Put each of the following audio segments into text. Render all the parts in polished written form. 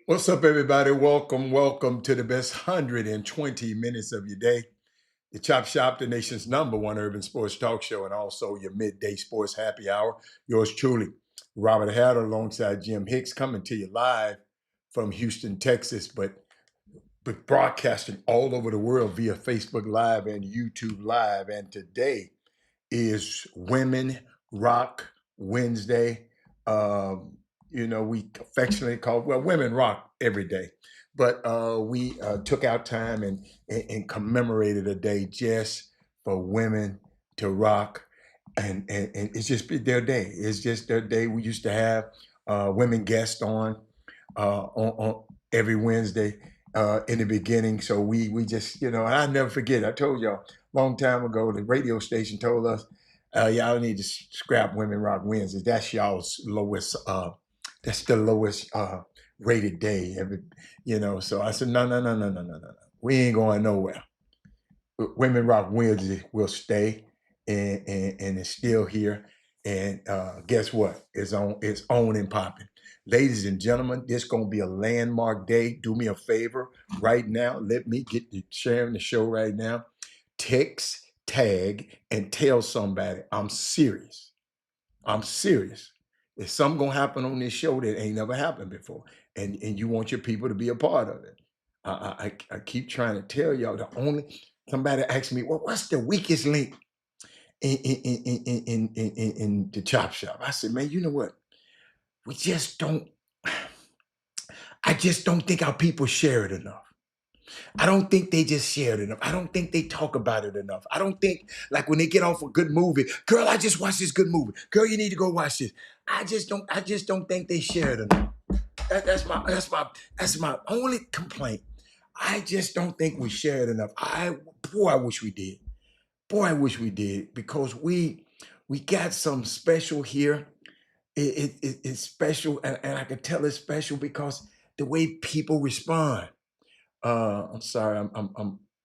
What's up, everybody? Welcome to the best 120 minutes of your day. The Chop Shop, the nation's #1 urban sports talk show, and also your midday sports happy hour. Yours truly, Robert Hatter, alongside Jim Hicks, coming to you live from Houston, Texas, but broadcasting all over the world via Facebook Live and YouTube Live. And today is Women Rock Wednesday. We affectionately call Women Rock every day, but we took out time and commemorated a day just for women to rock, and it's just their day. It's just their day. We used to have women guests on every Wednesday in the beginning. So we just, and I never forget. I told y'all long time ago, the radio station told us, y'all need to scrap Women Rock Wednesdays. That's y'all's lowest. That's the lowest rated day. So I said, no. We ain't going nowhere. Women Rock Wednesday will stay, and it's still here. And guess what? It's on and popping. Ladies and gentlemen, this gonna be a landmark day. Do me a favor right now. Let me get to sharing the show right now. Text, tag, and tell somebody I'm serious. I'm serious. There's something gonna happen on this show that ain't never happened before, and you want your people to be a part of it. I keep trying to tell y'all. Somebody asked me, well, what's the weakest link in the Chop Shop? I said, man, you know what? We just don't. I just don't think our people share it enough. I don't think they just share it enough. I don't think they talk about it enough. I don't think, like, when they get off a good movie, girl, I just watched this good movie. Girl, you need to go watch this. I just don't think they share it enough. That's my only complaint. I just don't think we share it enough. I wish we did. Boy, I wish we did, because we got some special here. It's special, and I can tell it's special because the way people respond. I'm sorry.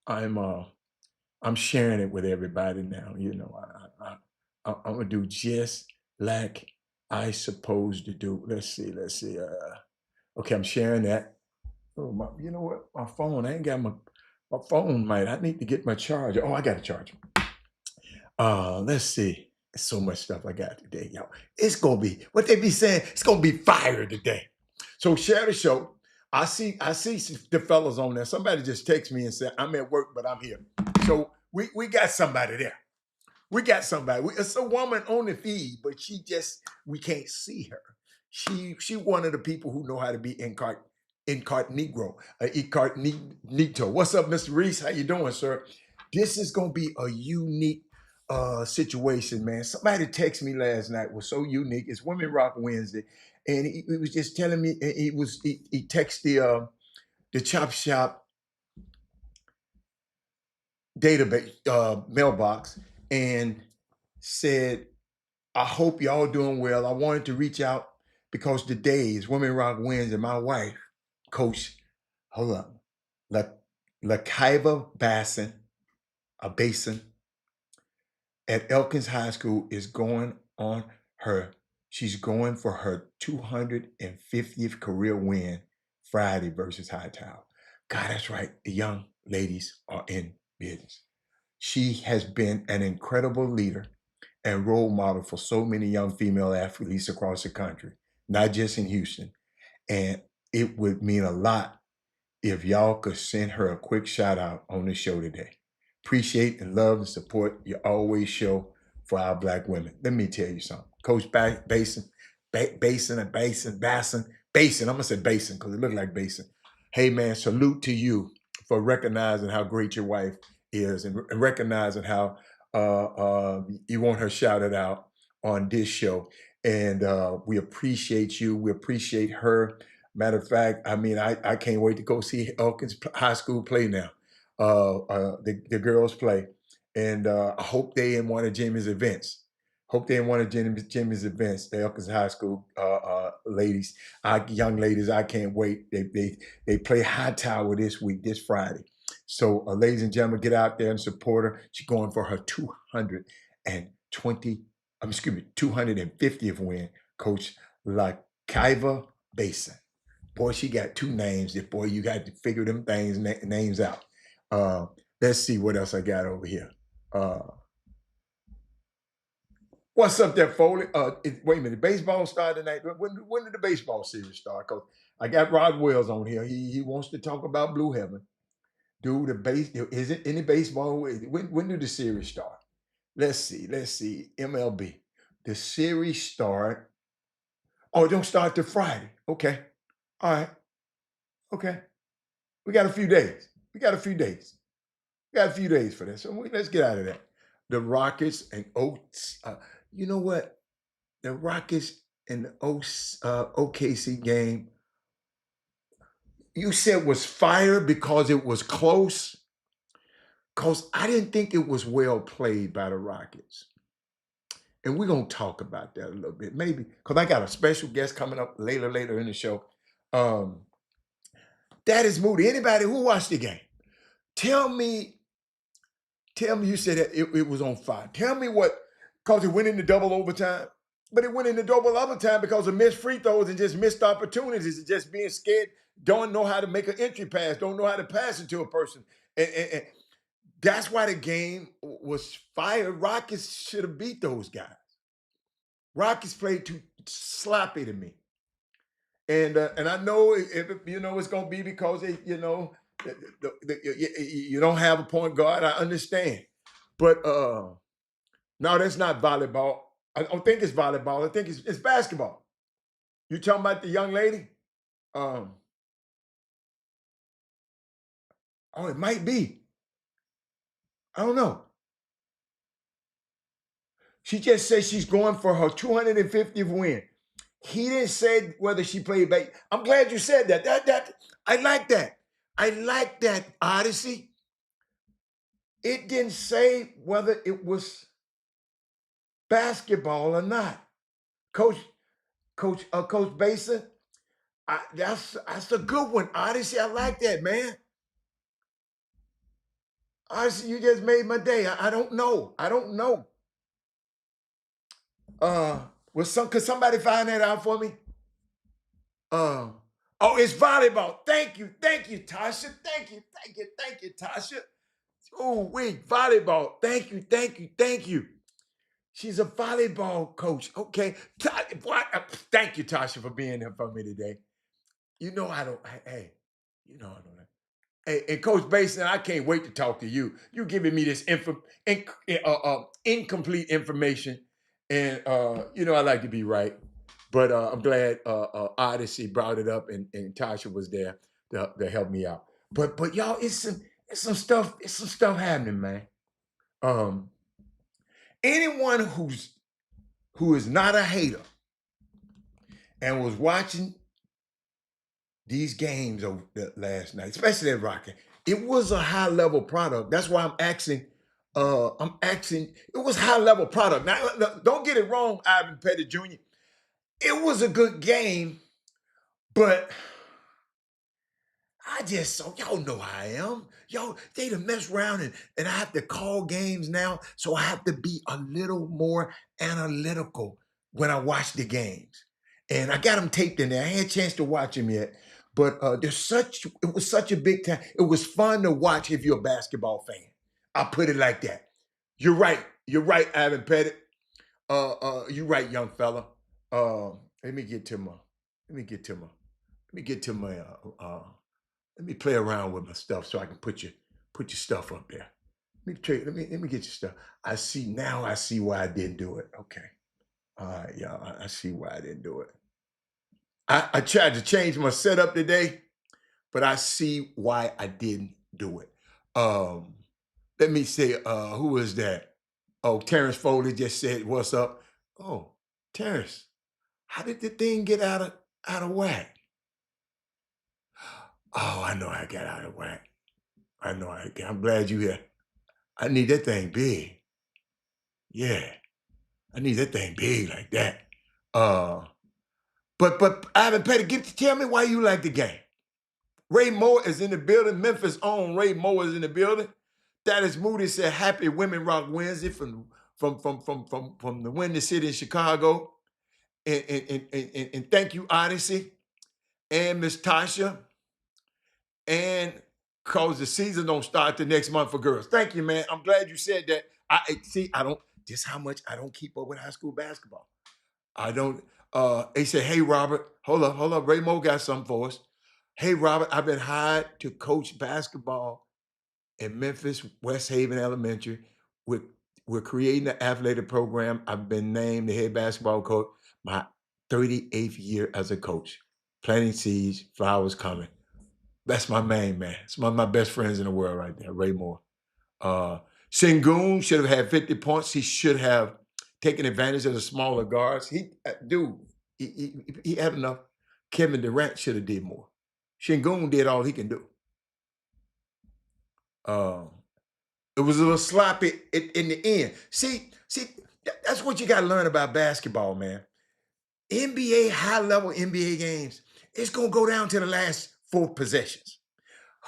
I'm sharing it with everybody now. I'm gonna do just like I supposed to do. Let's see. Okay, I'm sharing that. Oh, you know what? My phone. I ain't got my phone. I need to get my charger. Oh, I got a charger. Let's see. So much stuff I got today, y'all. It's gonna be what they be saying. It's gonna be fire today. So share the show. I see the fellas on there. Somebody just text me and said, I'm at work, but I'm here. So we got somebody there. We got somebody. It's a woman on the feed, but we can't see her. She one of the people who know how to be incognito. Incognito. What's up, Mr. Reese? How you doing, sir? This is gonna be a unique situation, man. Somebody texted me last night. Was so unique. It's Women Rock Wednesday, and he was just telling me. He texted the Chop Shop database mailbox and said, I hope y'all doing well. I wanted to reach out because today is Women Rock Wednesday. My wife, Coach, hold up, LaKiva Basin at Elkins High School is going on she's going for her 250th career win Friday versus Hightower. God, that's right. The young ladies are in business. She has been an incredible leader and role model for so many young female athletes across the country, not just in Houston. And it would mean a lot if y'all could send her a quick shout out on the show today. Appreciate and love and support you always show for our Black women. Let me tell you something. Coach Basin, I'm going to say Basin because it looked like Basin. Hey, man, salute to you for recognizing how great your wife is and recognizing how you want her shouted out on this show. And we appreciate you. We appreciate her. Matter of fact, I can't wait to go see Elkins High School play now. The girls play, and I hope they in one of Jimmy's events. Hope they in one of Jimmy's events. The Elkins High School ladies, young ladies. I can't wait. They play Hightower this week, this Friday. So, ladies and gentlemen, get out there and support her. She's going for her 250th win. Coach LaKiva Basin. Boy, she got two names. If boy, you got to figure them things names out. Uh, let's see what else I got over here. Uh, what's up there, Foley? Wait a minute, baseball started tonight. When did the baseball series start? Cause I got Rod Wells on here. He wants to talk about Blue Heaven. Dude, the base is it any baseball? When did the series start? Let's see. Let's see. MLB. The series start. Oh, it don't start till Friday. Okay. All right. Okay. We got a few days. We got a few days. We got a few days for this. So let's get out of that. The Rockets and Oats. You know what? The Rockets and the OKC game, you said was fire because it was close. Because I didn't think it was well played by the Rockets. And we're going to talk about that a little bit. Maybe because I got a special guest coming up later in the show. Um, that is Moody. Anybody who watched the game, tell me you said that it was on fire. Tell me what, because it went into double overtime. But it went into double overtime because of missed free throws and just missed opportunities and just being scared, don't know how to make an entry pass, don't know how to pass it to a person. And that's why the game was fire. Rockets should have beat those guys. Rockets played too sloppy to me. And I know if it's going to be because you don't have a point guard. I understand, but no, that's not volleyball. I don't think it's volleyball. I think it's basketball. You talking about the young lady? Oh, it might be. I don't know. She just said she's going for her 250th win. He didn't say whether she played back. I'm glad you said that. That I like that. I like that, Odyssey. It didn't say whether it was basketball or not. Coach Basin, that's a good one. Odyssey, I like that, man. Odyssey, you just made my day. I don't know. I don't know. Could somebody find that out for me? Oh, it's volleyball. Thank you, Tasha. Thank you, Tasha. Oh, wait, volleyball. Thank you. She's a volleyball coach. Okay. Thank you, Tasha, for being here for me today. You know I don't. Hey, you know I don't. Hey, and Coach Basin, I can't wait to talk to you. You giving me this incomplete information, and I like to be right. But I'm glad Odyssey brought it up, and Tasha was there to help me out. But y'all, it's some stuff happening, man. Um, anyone who is not a hater and was watching these games over last night, especially at Rocket, it was a high level product. That's why I'm asking. It was high level product. Now, don't get it wrong, Ivan Pettit Jr. It was a good game, but y'all know how I am. Y'all, they done mess around and I have to call games now. So I have to be a little more analytical when I watch the games. And I got them taped in there. I ain't had a chance to watch them yet. But it was such a big time. It was fun to watch if you're a basketball fan. I'll put it like that. You're right. You're right, Ivan Pettit. You're right, young fella. Let me get to my, let me get to my, let me get to my let me play around with my stuff so I can put your stuff up there. Let me get your stuff. I see why I didn't do it. Okay. All right, y'all. I see why I didn't do it. I tried to change my setup today, but I see why I didn't do it. Um, let me say, who is that? Oh, Terrence Foley just said, "What's up?" Oh, Terrence, how did the thing get out of whack? Oh, I know I got out of whack. I know I can. I'm glad you here. I need that thing big. Yeah, I need that thing big like that. Uh, but Ivan Petty, tell me why you like the game. Ray Moore is in the building. Memphis own Ray Moore is in the building. That is Moody said, "Happy Women Rock Wednesday" from the Windy City in Chicago. And thank you, Odyssey. and Miss Tasha, and cause the season don't start the next month for girls. Thank you, man. I'm glad you said that. I don't just how much I don't keep up with high school basketball. I don't. They say, hey, Robert, hold up. Ray Mo got something for us. Hey, Robert, I've been hired to coach basketball in Memphis, West Haven Elementary. We're creating an athletic program. I've been named the head basketball coach. My 38th year as a coach. Planting seeds, flowers coming. That's my main man. It's one of my best friends in the world right there, Ray Moore. Sengun should have had 50 points. He should have taken advantage of the smaller guards. He had enough. Kevin Durant should have did more. Sengun did all he can do. It was a little sloppy in the end. See, that's what you got to learn about basketball, man. NBA, high-level NBA games, it's going to go down to the last 4 possessions.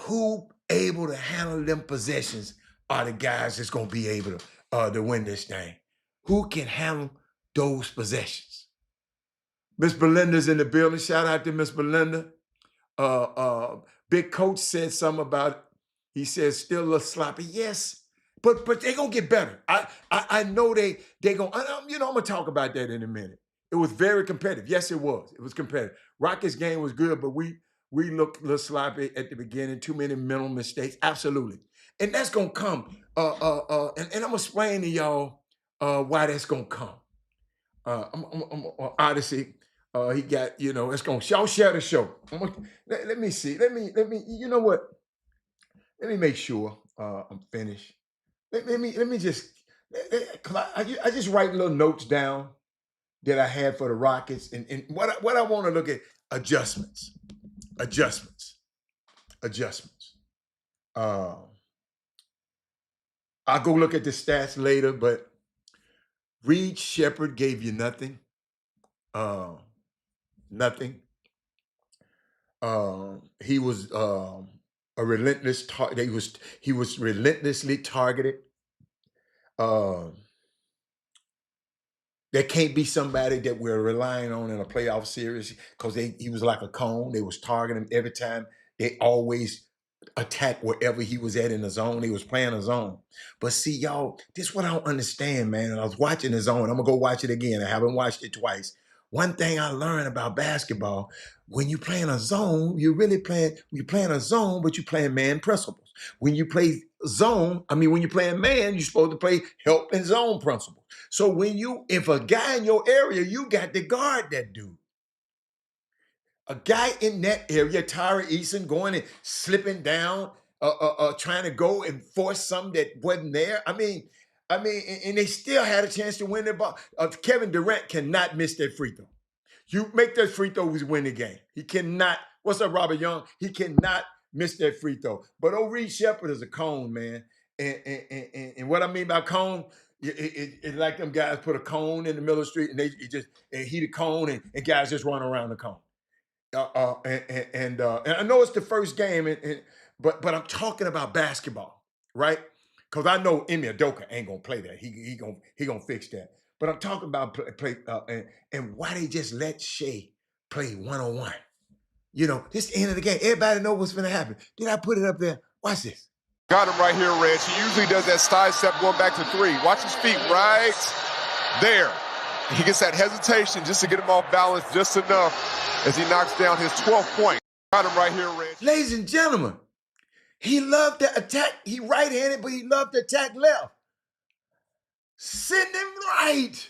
Who able to handle them possessions are the guys that's going to be able to win this thing. Who can handle those possessions? Miss Belinda's in the building. Shout out to Miss Belinda. Big Coach said something about it. He says still a little sloppy. Yes, but they're going to get better. I know they're going to, I'm going to talk about that in a minute. It was very competitive. Yes, it was. It was competitive. Rockets game was good, but we looked a little sloppy at the beginning. Too many mental mistakes. Absolutely. And that's going to come. And I'm going to explain to y'all why that's going to come. Odyssey, he got, it's going to, y'all share the show. Let me see. Let me, you know what? Let me make sure I'm finished. Let me just, I just write little notes down that I had for the Rockets, and what I want to look at, adjustments. I'll go look at the stats later, but Reed Shepherd gave you nothing. Nothing. He was a relentless target. He was relentlessly targeted. There can't be somebody that we're relying on in a playoff series because he was like a cone. They was targeting him every time. They always attack wherever he was at in the zone. He was playing a zone. But see, y'all, this is what I don't understand, man. And I was watching the zone. I'm going to go watch it again. I haven't watched it twice. One thing I learned about basketball, when you play in a zone, you're playing a zone, but you're playing man principles. When you play when you're playing man, you're supposed to play help and zone principles. So if a guy in your area, you got to guard that dude. A guy in that area, Tyra Eason, going and slipping down, trying to go and force something that wasn't there. I mean, and they still had a chance to win the ball. Kevin Durant cannot miss that free throw. You make that free throw, we win the game. He cannot. What's up, Robert Young? He cannot miss that free throw. But Reed Shepherd is a cone, man. And what I mean by cone, it's like them guys put a cone in the middle of the street and they heat a cone and guys just run around the cone. And I know it's the first game, but I'm talking about basketball, right? Because I know Emi Udoka ain't gonna play that. He gonna fix that. But I'm talking about play and why they just let Shea play 1-on-1. This is the end of the game. Everybody know what's gonna happen. Did I put it up there? Watch this. Got him right here, Reg. He usually does that side step going back to 3. Watch his feet right there. He gets that hesitation just to get him off balance just enough as he knocks down his 12th point. Got him right here, Reg. Ladies and gentlemen, he loved to attack. He right-handed, but he loved to attack left. Send him right.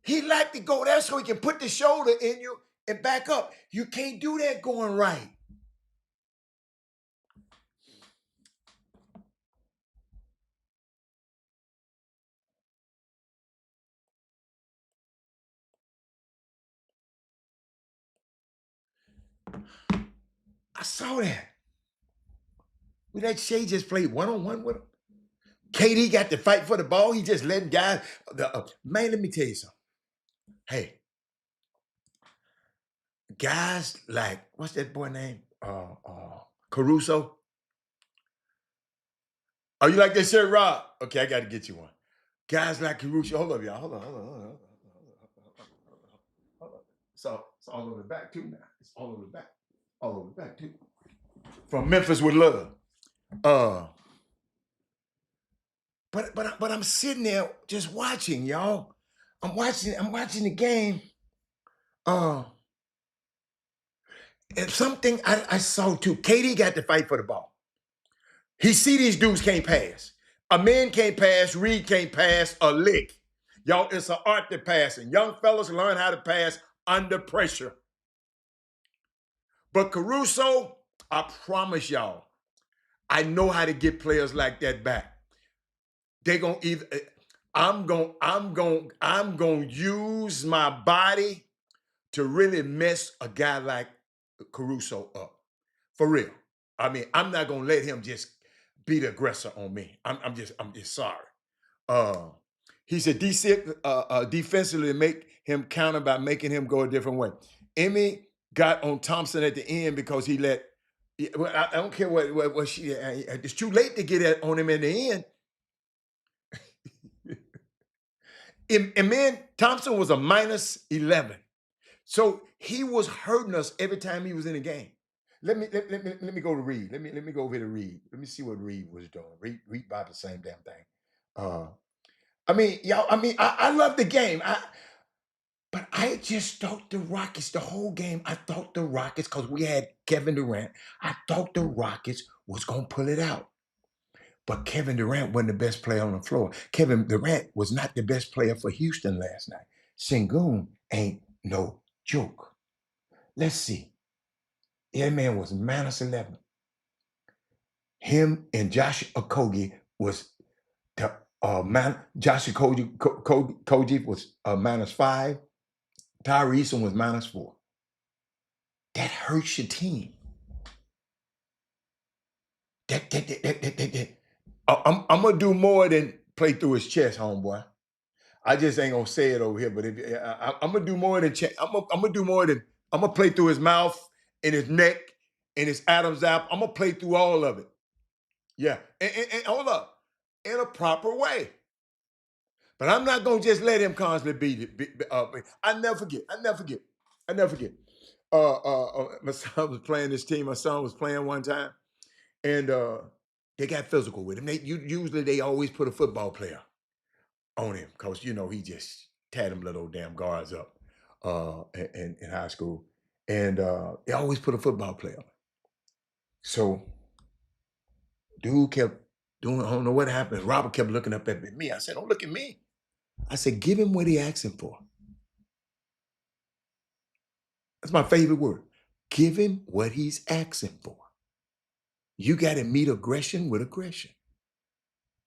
He liked to go there so he can put the shoulder in you and back up. You can't do that going right. I saw that. We let Shea just play 1-on-1 with him. KD got to fight for the ball. He just letting guys. Man, let me tell you something. Hey, guys like, what's that boy name? Caruso. Oh, you like that shirt, Rob? Okay, I got to get you one. Guys like Caruso. Hold up, y'all. Hold on. So it's all over the back too now. It's all over the back. All over the back too. From Memphis with love. But I'm sitting there just watching, y'all. I'm watching the game. And something I saw too. KD got to fight for the ball. He see these dudes can't pass. A man can't pass, Reed can't pass a lick. Y'all, it's an art to passing. Young fellas learn how to pass under pressure. But Caruso, I promise y'all, I know how to get players like that back. They're gonna either I'm gonna use my body to really mess a guy like Caruso up. For real. I mean, I'm not gonna let him just be the aggressor on me. I'm just sorry. He said defensively make him counter by making him go a different way. Emmy got on Thompson at the end because he let. I don't care what she. It's too late to get on him in the end. And man, Thompson was a minus 11, so he was hurting us every time he was in the game. Let me go to Reed. Let me go over to Reed. Let me see what Reed was doing. Reed about the same damn thing. I mean, y'all. I mean, I love the game. But I just thought the Rockets, the whole game, I thought the Rockets, because we had Kevin Durant, I thought the Rockets was gonna pull it out. But Kevin Durant wasn't the best player on the floor. Kevin Durant was not the best player for Houston last night. Sengun ain't no joke. Let's see. That man was minus 11. Him and Josh Okogie was the Josh Okogie was minus 5. Tyrese was minus 4. That hurts your team. I'm gonna do more than play through his chest, homeboy. I just ain't gonna say it over here, but I'm gonna do more than I'm gonna do more than I'm gonna play through his mouth and his neck and his Adam's apple. I'm gonna play through all of it. Yeah, and hold up, in a proper way. But I'm not gonna just let him constantly beat it. I never forget. I never forget. I never forget. My son was playing this team. My son was playing one time, and they got physical with him. Usually they always put a football player on him because he just tied them little damn guards up in high school, and they always put a football player on. So dude kept doing. I don't know what happened. Robert kept looking up at me. I said, "Don't look at me." I said, "Give him what he asking for." That's my favorite word. Give him what he's asking for. You got to meet aggression with aggression.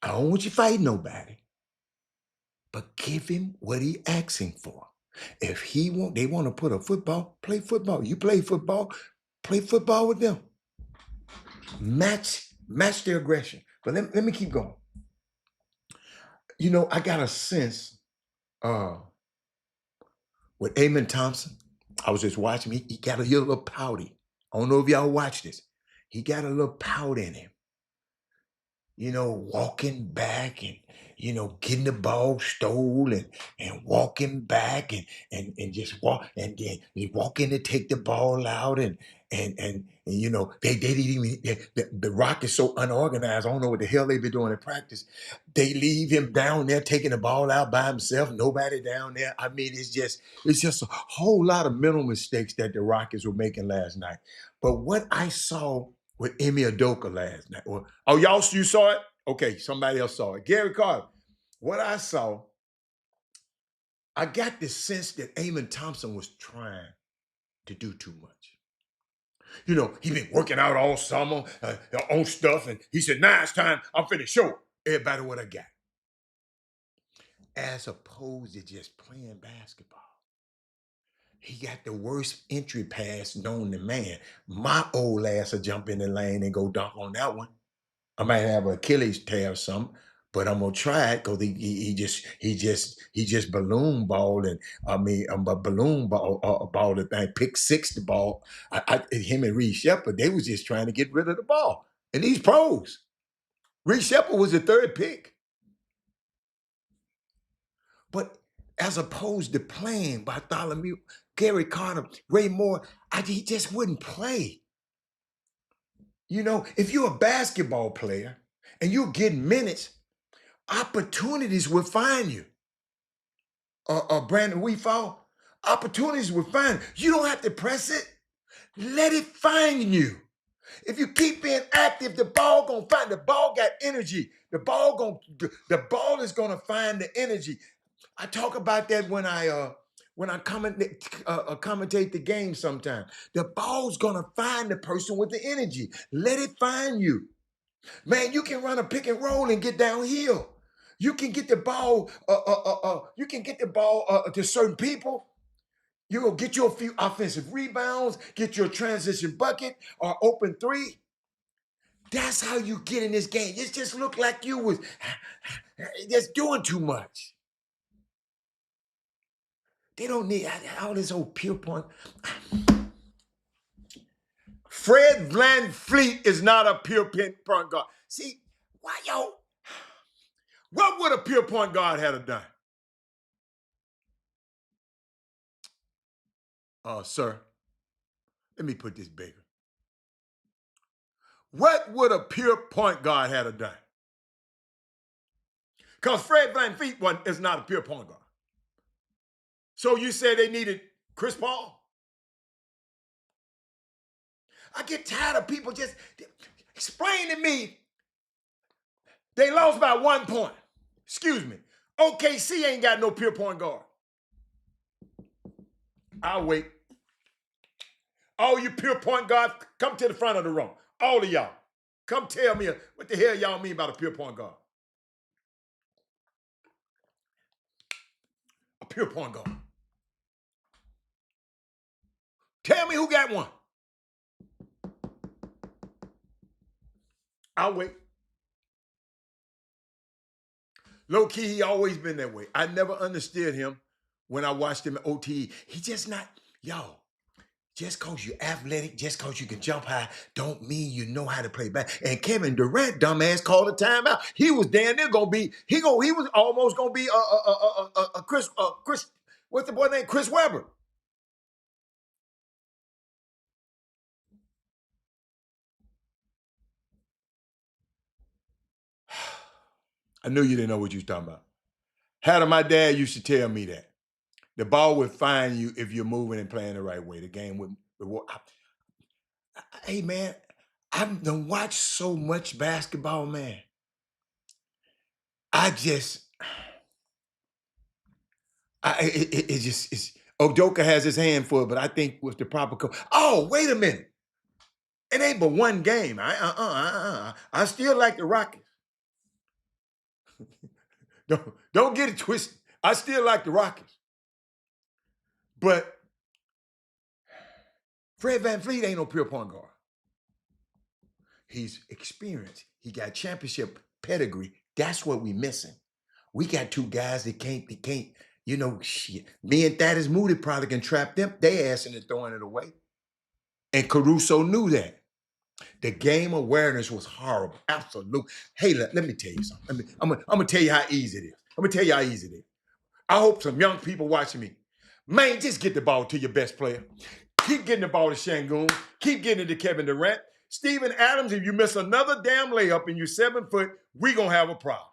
I don't want you fighting nobody, but give him what he asking for. If they want to put a football, play football. You play football with them. Match their aggression. But let me keep going. I got a sense with Amen Thompson. I was just watching him. He got a little pouty. I don't know if y'all watch this. He got a little pout in him. Walking back and, getting the ball stolen and walking back and just walk and then he walk in to take the ball out and they didn't even the Rock is so unorganized. I don't know what the hell they been doing in practice. They leave him down there taking the ball out by himself, nobody down there. I mean, it's just a whole lot of mental mistakes that the Rockets were making last night. But what I saw with Emi Udoka last night. You saw it? Okay, somebody else saw it. Gary Carter. What I saw, I got the sense that Amen Thompson was trying to do too much. He been working out all summer on stuff, and he said, "Now it's time. I'm finna show everybody what I got." As opposed to just playing basketball. He got the worst entry pass known to man. My old ass will jump in the lane and go dunk on that one. I might have an Achilles tear or something, but I'm gonna try it because he just balloon balled and balloon ball the thing, pick six the ball. Him and Reed Shepard, they was just trying to get rid of the ball. And these pros, Reed Shepard was the third pick. But as opposed to playing Bartholomew, Gary Carter, Ray Moore, he just wouldn't play. You know, if you're a basketball player and you're getting minutes, opportunities will find you. Brandon Weefall, opportunities will find you. You don't have to press it. Let it find you. If you keep being active, the ball gonna find. The ball got energy. The ball is gonna find the energy. I talk about that when I commentate the game sometimes. The ball's gonna find the person with the energy. Let it find you. Man, you can run a pick and roll and get downhill. You can get the ball. To certain people. You're gonna get you a few offensive rebounds, get your transition bucket or open three. That's how you get in this game. It just looked like you was just doing too much. They don't need all this old pure point. Fred VanVleet is not a pure point guard. See, why y'all? What would a pure point guard have done? Sir, let me put this bigger. What would a pure point guard have done? Because Fred VanVleet is not a pure point guard. So you said they needed Chris Paul? I get tired of people just explain to me. They lost by 1 point. Excuse me. OKC ain't got no pure point guard. I'll wait. All you pure point guards, come to the front of the room. All of y'all. Come tell me what the hell y'all mean about a pure point guard. A pure point guard. Tell me who got one. I'll wait. Low key, he always been that way. I never understood him when I watched him at OTE. He just not, y'all, just because you're athletic, just because you can jump high, don't mean you know how to play back. And Kevin Durant, dumbass, called a timeout. He was damn near gonna be, he was almost gonna be Chris, what's the boy name? Chris Webber. I knew you didn't know what you was talking about. How my dad used to tell me that. The ball would find you if you're moving and playing the right way. The game would hey, man, I've done watched so much basketball, man. Udoka has his hand full, but I think with the proper oh, wait a minute. It ain't but one game. I still like the Rockets. Don't get it twisted. I still like the Rockets. But Fred VanVleet ain't no pure point guard. He's experienced. He got championship pedigree. That's what we missing. We got two guys that can't, shit. Me and Thaddeus Moody probably can trap them. They ass into throwing it away. And Caruso knew that. The game awareness was horrible. Absolutely. Hey, let me tell you something. I'm gonna tell you how easy it is. I'm gonna tell you how easy it is. I hope some young people watching me. Man, just get the ball to your best player. Keep getting the ball to Şengün. Keep getting it to Kevin Durant. Steven Adams, if you miss another damn layup and you're 7 foot, we gonna have a problem.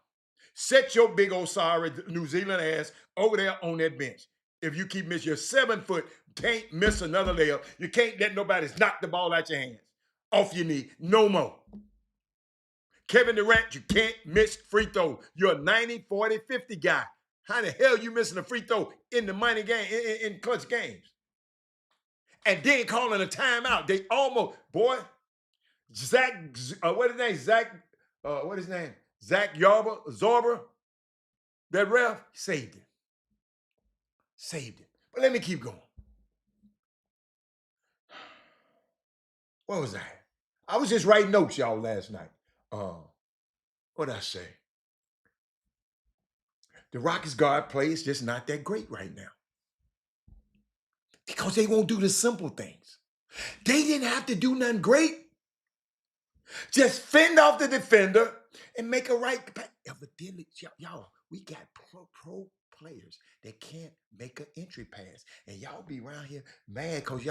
Set your big old sorry New Zealand ass over there on that bench. If you keep missing, you're 7 foot, can't miss another layup. You can't let nobody knock the ball out your hands. Off your knee, no more. Kevin Durant, you can't miss free throw. You're a 90, 40, 50 guy. How the hell you missing a free throw in the money game, in clutch games? And then calling a timeout. They almost, boy, Zach, what his name? Zach Zorber, that ref, saved it. Saved it. But let me keep going. What was that? I was just writing notes, y'all, last night. What did I say? The Rockets guard play is just not that great right now. Because they won't do the simple things. They didn't have to do nothing great. Just fend off the defender and make a right. Evidently, y'all, we got players that can't make an entry pass. And y'all be around here mad because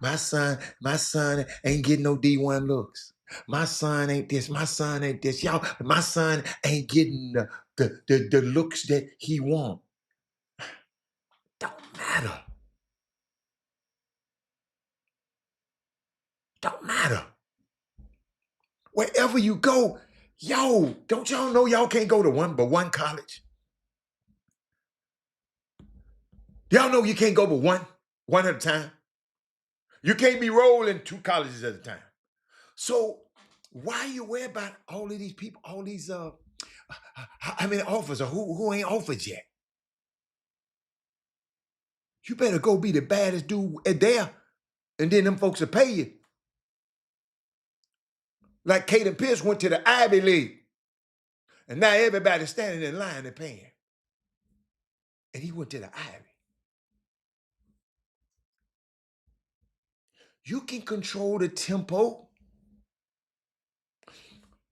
my son ain't getting no D1 looks. My son ain't this, my son ain't this. My son ain't getting the looks that he want. Don't matter. Don't matter. Wherever you go, don't y'all know y'all can't go to one college? Y'all know you can't go but one at a time. You can't be rolling 2 colleges at a time. So why you worry about all of these people, all these offers or who ain't offered yet? You better go be the baddest dude there, and then them folks will pay you. Like Caden Pierce went to the Ivy League, and now everybody's standing in line and paying. And he went to the Ivy. You can control the tempo.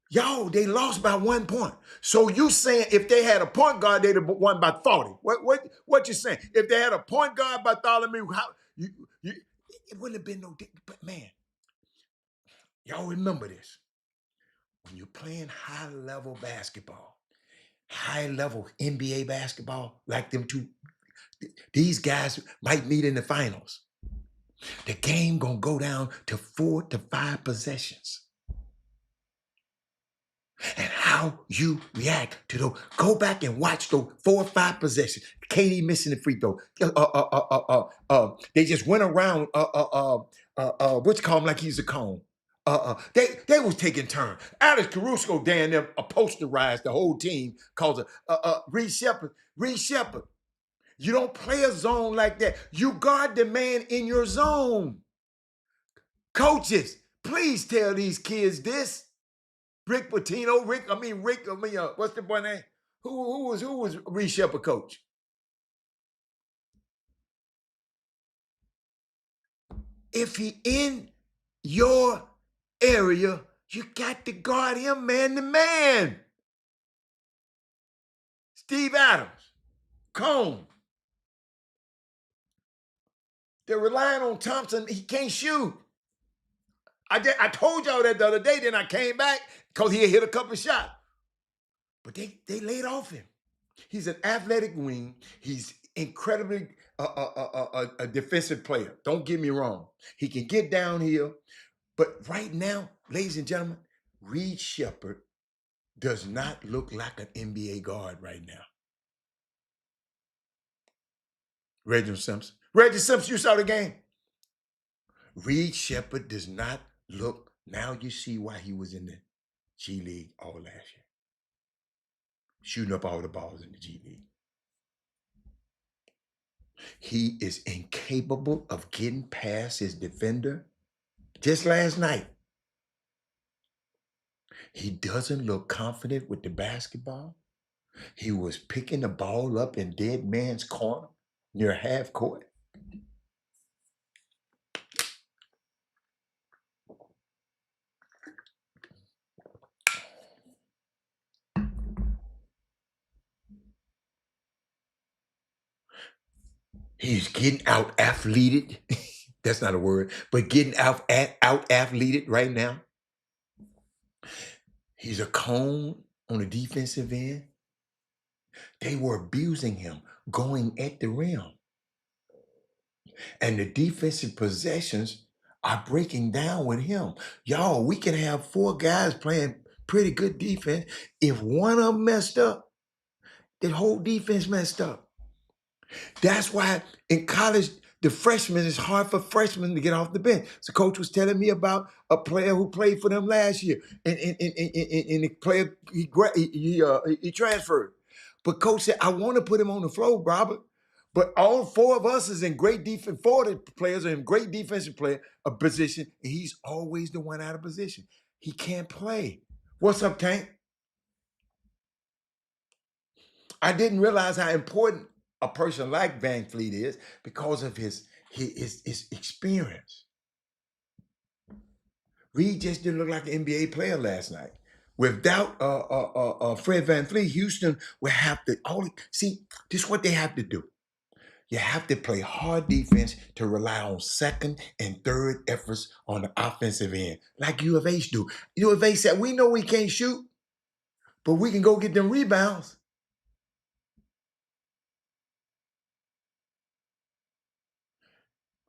Y'all, they lost by 1 point. So you saying if they had a point guard, they'd have won by 40. What you saying? If they had a point guard, Bartholomew, it wouldn't have been no different. But man, y'all remember this. When you're playing high-level basketball, high-level NBA basketball, like them two, these guys might meet in the finals. The game gonna go down to 4 to 5 possessions. And how you react to those. Go back and watch those 4 or 5 possessions. KD missing the free throw. They just went around. What you call him like he's a cone. They was taking turns. Alex Caruso down there posterized the whole team. Calls it Reed Shepherd. Reed Shepherd. You don't play a zone like that. You guard the man in your zone. Coaches, please tell these kids this. Rick Pitino, what's the boy name? Who was Reed Shepherd coach? If he in your area, you got to guard him man to man. Steve Adams, Cone. They're relying on Thompson. He can't shoot. I told y'all that the other day, then I came back because he had hit a couple shots. But they laid off him. He's an athletic wing. He's incredibly a defensive player. Don't get me wrong. He can get down here. But right now, ladies and gentlemen, Reed Shepherd does not look like an NBA guard right now. Reggie Simpson, you saw the game. Reed Shepherd does not look. Now you see why he was in the G League all last year. Shooting up all the balls in the G League. He is incapable of getting past his defender. Just last night, he doesn't look confident with the basketball. He was picking the ball up in dead man's corner near half court. He's getting out-athleted. That's not a word, but getting out-athleted right now. He's a cone on the defensive end. They were abusing him, going at the rim. And the defensive possessions are breaking down with him. Y'all, we can have 4 guys playing pretty good defense. If one of them messed up, the whole defense messed up. That's why in college, the freshmen, it's hard for freshmen to get off the bench. So coach was telling me about a player who played for them last year. And the player, he transferred. But coach said, I want to put him on the floor, Robert. But all 4 of us is in great defense. 4 of the players are in great defensive position. And he's always the one out of position. He can't play. What's up, Tank? I didn't realize how important a person like Van Fleet is because of his experience. Reed just didn't look like an NBA player last night. Without Fred VanVleet, Houston will have to see. This is what they have to do. You have to play hard defense to rely on second and third efforts on the offensive end, like U of H do. U of H said, we know we can't shoot, but we can go get them rebounds.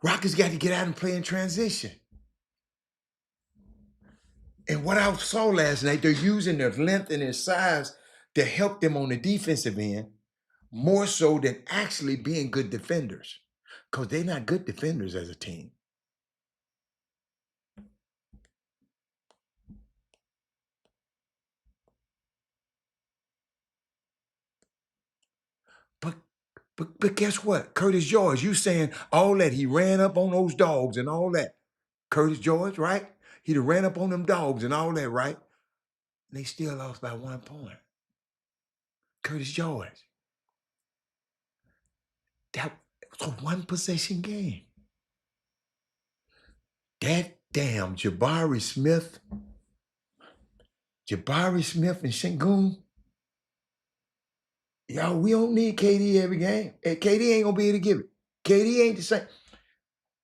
Rockets got to get out and play in transition. And what I saw last night, they're using their length and their size to help them on the defensive end more so than actually being good defenders, because they're not good defenders as a team. But guess what? Curtis George, you saying all that he ran up on those dogs and all that. Curtis George, right? He done ran up on them dogs and all that, right? And they still lost by 1 point. Curtis George. That was a one possession game. That damn Jabari Smith and Sengun. Y'all, we don't need KD every game. KD ain't gonna be able to give it. KD ain't the same.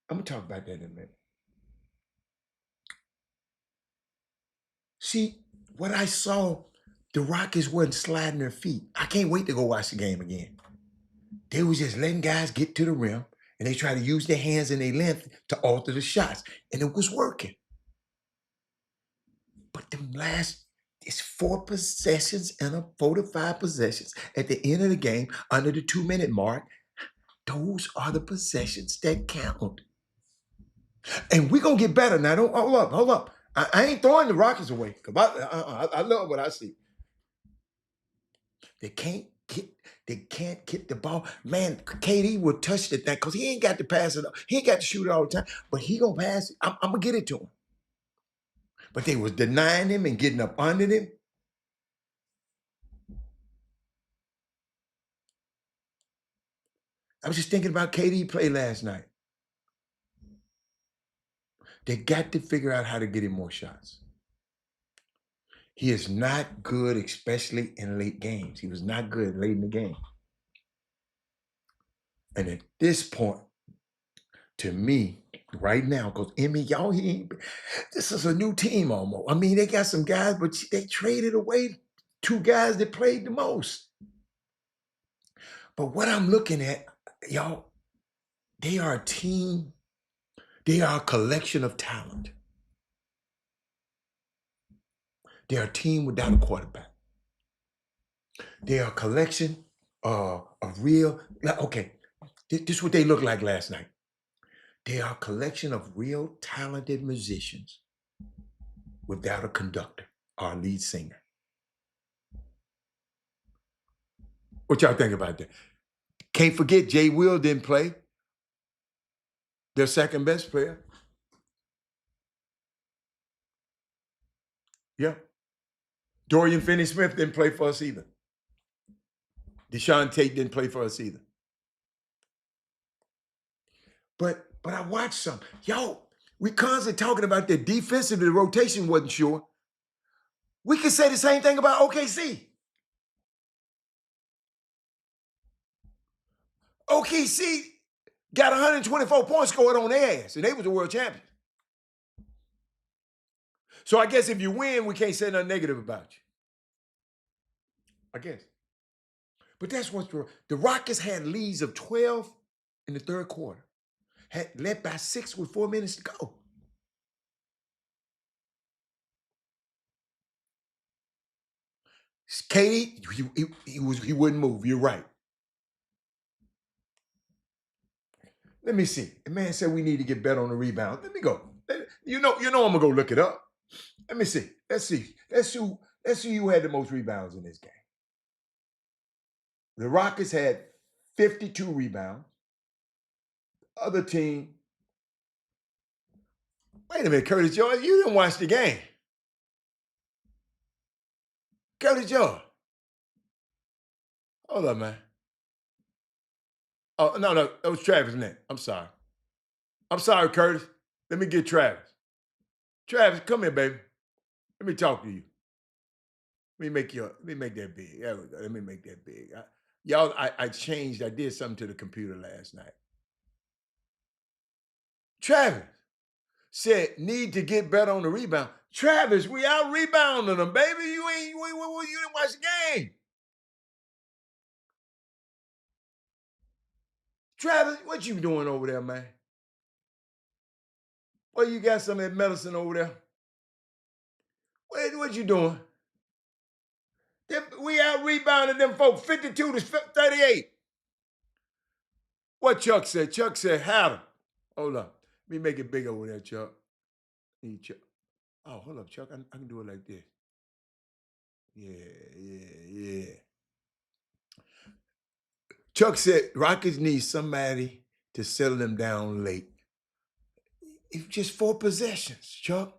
I'm gonna talk about that in a minute. See, what I saw, the Rockets wasn't sliding their feet. I can't wait to go watch the game again. They was just letting guys get to the rim, and they try to use their hands and their length to alter the shots, and it was working. But it's 4 possessions and a 4 to 5 possessions at the end of the game under the 2-minute mark. Those are the possessions that count. And we're going to get better. Now, don't hold up. I ain't throwing the Rockets away, because I love what I see. They can't get the ball. Man, KD will touch the thing because he ain't got to pass it. He ain't got to shoot it all the time, but he going to pass it. I'm going to get it to him. But they was denying him and getting up under him. I was just thinking about KD play last night. They got to figure out how to get him more shots. He is not good, especially in late games. He was not good late in the game. And at this point, to me, right now, because y'all, this is a new team almost. I mean, they got some guys, but they traded away 2 guys that played the most. But what I'm looking at, y'all, they are a team. They are a collection of talent. They are a team without a quarterback. They are a collection of real, okay, this is what they look like last night. They are a collection of real talented musicians without a conductor or a lead singer. What y'all think about that? Can't forget Jay Will didn't play. Their second best player. Yeah. Dorian Finney-Smith didn't play for us either. Deshaun Tate didn't play for us either. But I watched some. Yo, we constantly talking about the defensive, the rotation wasn't sure. We could say the same thing about OKC. OKC got 124 points scored on their ass, and they was the world champions. So I guess if you win, we can't say nothing negative about you. I guess. But that's what's wrong. The Rockets had leads of 12 in the third quarter. Had led by 6 with 4 minutes to go. Katie, he wouldn't move. You're right. Let me see. The man said we need to get better on the rebound. Let me go. You know I'm gonna go look it up. Let me see. Let's see who had the most rebounds in this game. The Rockets had 52 rebounds. Other team. Wait a minute, Curtis George. You didn't watch the game. Curtis George. Hold up, man. Oh, no, that was Travis Knight. I'm sorry, Curtis. Let me get Travis. Travis, come here, baby. Let me talk to you. Let me make that big. There we go. Let me make that big. Y'all, I changed. I did something to the computer last night. Travis said need to get better on the rebound. Travis, we out rebounding them, baby. You didn't watch the game. Travis, what you doing over there, man? Well, you got some of that medicine over there. What you doing? We out rebounding them folks 52 to 38. What Chuck said? Chuck said, had him. Hold up. Let me make it big over there, Chuck. Need Chuck. Oh, hold up, Chuck. I can do it like this. Yeah. Chuck said Rockets need somebody to settle them down late. It's just 4 possessions, Chuck.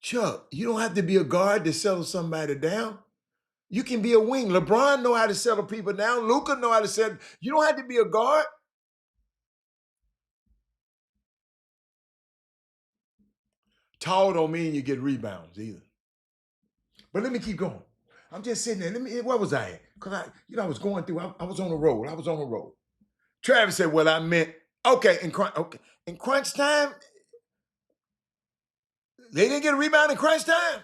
Chuck, you don't have to be a guard to settle somebody down. You can be a wing. LeBron know how to settle people down. Luka know how to settle. You don't have to be a guard. Tall don't mean you get rebounds either. But let me keep going. I'm just sitting there. Where was I at? Because I was going through. I was on the road. Travis said, "Well, I meant okay." In crunch time, they didn't get a rebound in crunch time.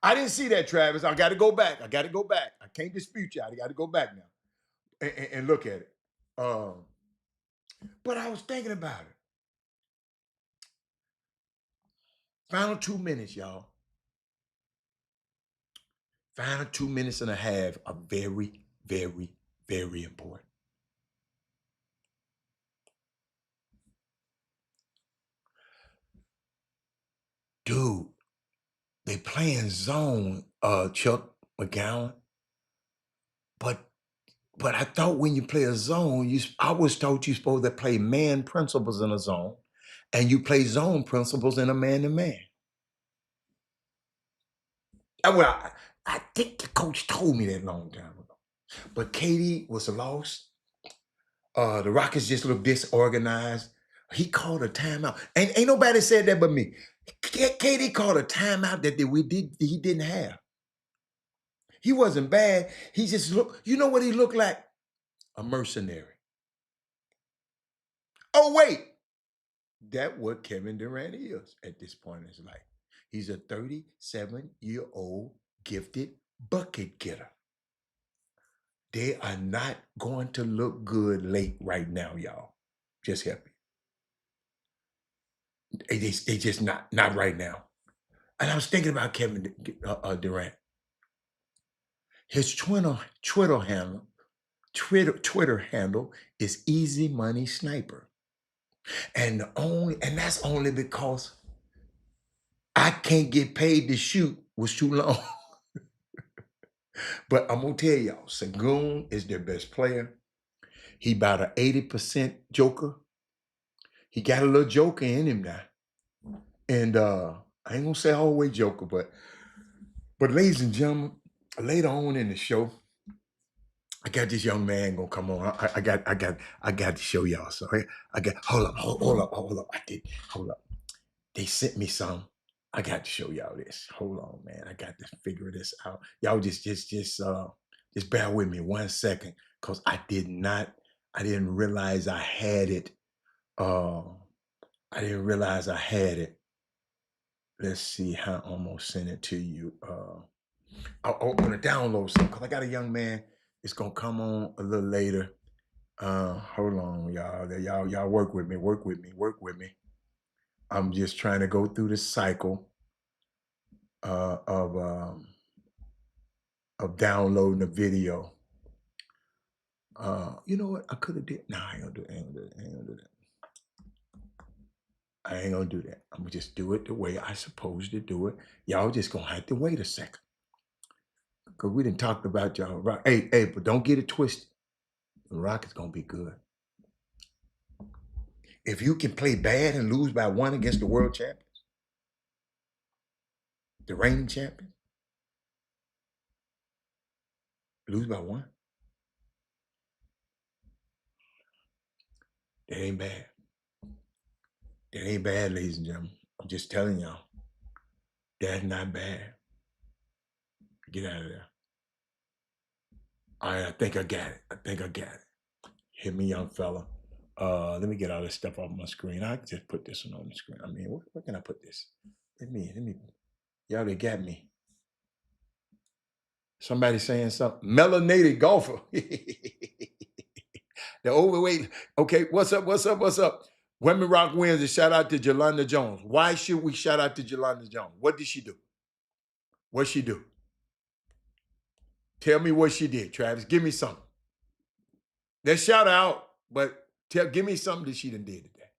I didn't see that, Travis. I got to go back. I can't dispute you. I got to go back now and look at it. But I was thinking about it. Final 2 minutes, y'all. Final 2 minutes and a half are very, very, very important. Dude, they playing zone, Chuck McGowan. But I thought when you play a zone, I was told you're supposed to play man principles in a zone, and you play zone principles in a man-to-man. Well, I think the coach told me that a long time ago. But KD was lost. The Rockets just looked disorganized. He called a timeout. Ain't nobody said that but me. KD called a timeout that he didn't have. He wasn't bad. He just looked, you know what he looked like? A mercenary. Oh, wait. That's what Kevin Durant is at this point in his life. He's a 37-year-old gifted bucket getter. They are not going to look good late right now, y'all. Just help me. They just not right now. And I was thinking about Kevin Durant. His Twitter handle is Easy Money Sniper. And that's only because I can't get paid to shoot was too long. But I'm gonna tell y'all, Sengun is their best player. He about an 80% joker. He got a little joker in him now. And I ain't gonna say always joker, but ladies and gentlemen, later on in the show, I got this young man gonna come on. I got to show y'all. So hold up. Hold up. They sent me some. I got to show y'all this. Hold on, man. I got to figure this out. Y'all just bear with me 1 second, because I didn't realize I had it. I didn't realize I had it. Let's see how I'm gonna send it to you. I'll open a download some because I got a young man. It's gonna come on a little later. Hold on, y'all. Y'all work with me. I'm just trying to go through the cycle of downloading the video. You know what? I could have did. No, I ain't gonna do that. I ain't gonna do that. I'm gonna just do it the way I supposed to do it. Y'all just gonna have to wait a second. Because we didn't talk about y'all. Hey, but don't get it twisted. The Rockets gonna be good. If you can play bad and lose by 1 against the world champions, the reigning champions, lose by 1, that ain't bad. That ain't bad, ladies and gentlemen. I'm just telling y'all. That's not bad. Get out of there. All right, I think I got it. Hit me, young fella. Let me get all this stuff off my screen. I can just put this one on the screen. I mean, where can I put this? Let me. Y'all, they got me. Somebody saying something. Melanated golfer. The overweight. Okay, what's up? Women Rock wins a shout out to Jelanda Jones. Why should we shout out to Jelanda Jones? What did she do? What'd she do? Tell me what she did, Travis. Give me something. Let's shout out, but give me something that she done did today.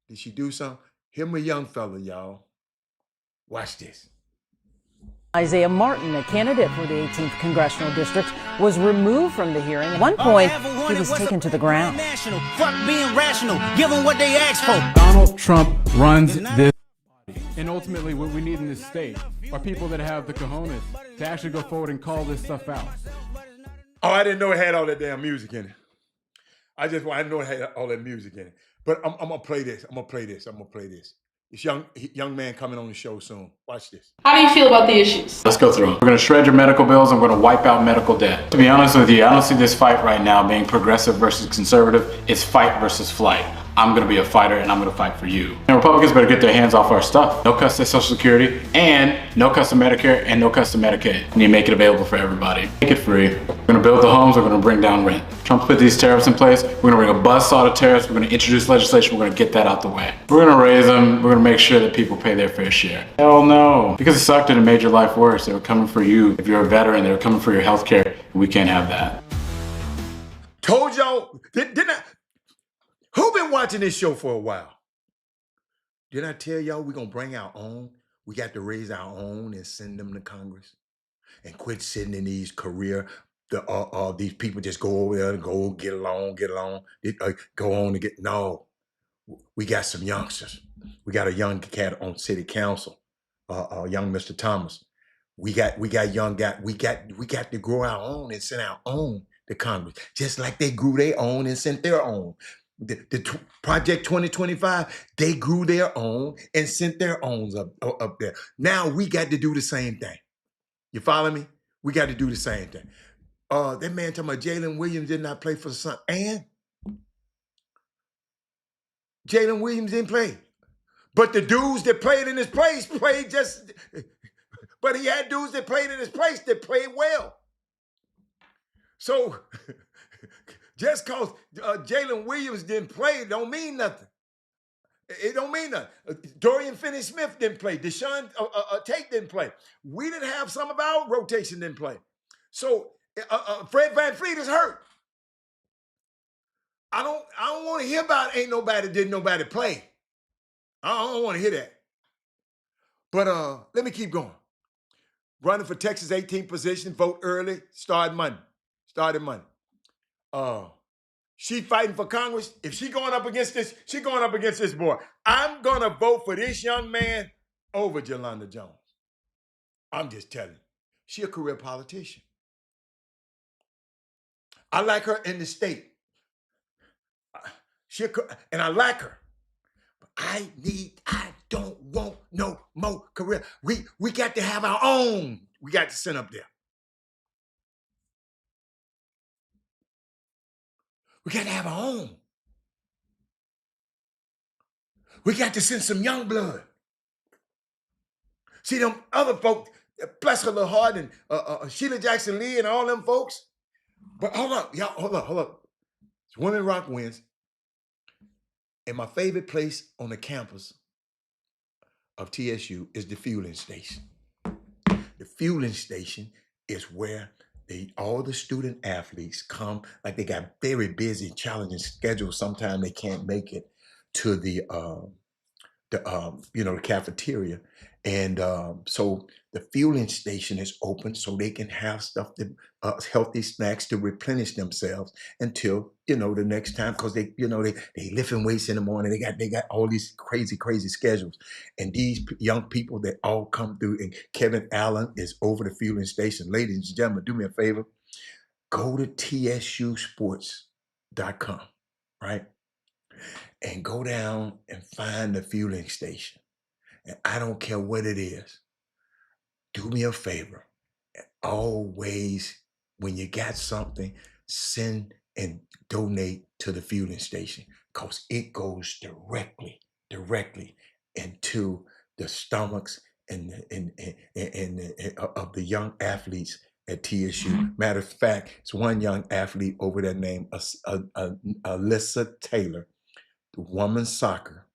Did she do something? Him a young fella, y'all. Watch this. Isaiah Martin, a candidate for the 18th Congressional District, was removed from the hearing. At one point, he was taken to the ground. Fuck being rational, give them what they asked for. Donald Trump runs this body. And ultimately, what we need in this state are people that have the cojones to actually go forward and call this stuff out. Oh, I didn't know it had all that damn music in it. I didn't know it had all that music in it. But I'm gonna play this. This young man coming on the show soon. Watch this. How do you feel about the issues? Let's go through them. We're going to shred your medical bills and we're going to wipe out medical debt. To be honest with you, I don't see this fight right now being progressive versus conservative. It's fight versus flight. I'm going to be a fighter and I'm going to fight for you. And Republicans better get their hands off our stuff. No cuts to Social Security and no cuts to Medicare and no cuts to Medicaid. We need to make it available for everybody. Make it free. We're going to build the homes. We're going to bring down rent. Trump put these tariffs in place. We're going to bring a buzzsaw of tariffs. We're going to introduce legislation. We're going to get that out the way. We're going to raise them. We're going to make sure that people pay their fair share. Hell no. Because it sucked and it made your life worse. They were coming for you. If you're a veteran, they were coming for your health care. We can't have that. Told y'all, didn't I? Who been watching this show for a while? Didn't I tell y'all we're going to bring our own? We got to raise our own and send them to Congress and quit sitting in these these people just go over there and go get along, go on and get, no. We got some youngsters. We got a young cat on city council, young Mr. Thomas. We got young guy. We got to grow our own and send our own to Congress, just like they grew their own and sent their own. The Project 2025, they grew their own and sent their own up there. Now we got to do the same thing. You follow me? We got to do the same thing. That man talking about Jalen Williams did not play for the Sun, and Jalen Williams didn't play. But the dudes that played in his place played just, but he had dudes that played in his place that played well. So just because Jalen Williams didn't play don't mean nothing. It don't mean nothing. Dorian Finney-Smith didn't play. Deshaun Tate didn't play. We didn't have some of our rotation didn't play. So Fred VanVleet is hurt. I don't want to hear about didn't nobody play. I don't want to hear that. But let me keep going. Running for Texas 18th position, vote early, started Monday. She fighting for Congress. If she going up against this boy. I'm gonna vote for this young man over Jelanda Jones. I'm just telling you. She a career politician. I like her in the state. And I like her. I don't want no more career. We got to have our own. We got to send up there. We got to have our own. We got to send some young blood. See, them other folks, bless her little heart, and Sheila Jackson Lee and all them folks. But hold up, y'all, hold up. Women Rock wins. And my favorite place on the campus of TSU is the fueling station. The fueling station is where all the student athletes come, like they got very busy, challenging schedules. Sometimes they can't make it to the cafeteria. And so the fueling station is open so they can have stuff healthy snacks to replenish themselves until, the next time, because they lifting weights in the morning. They got all these crazy schedules. And these young people that all come through, and Kevin Allen is over the fueling station. Ladies and gentlemen, do me a favor. Go to tsusports.com, right? And go down and find the fueling station. And I don't care what it is. Do me a favor. Always, when you got something, send and donate to the fueling station, because it goes directly into the stomachs and of the young athletes at TSU. Matter of fact, it's one young athlete over there named Alyssa Taylor, the women's soccer.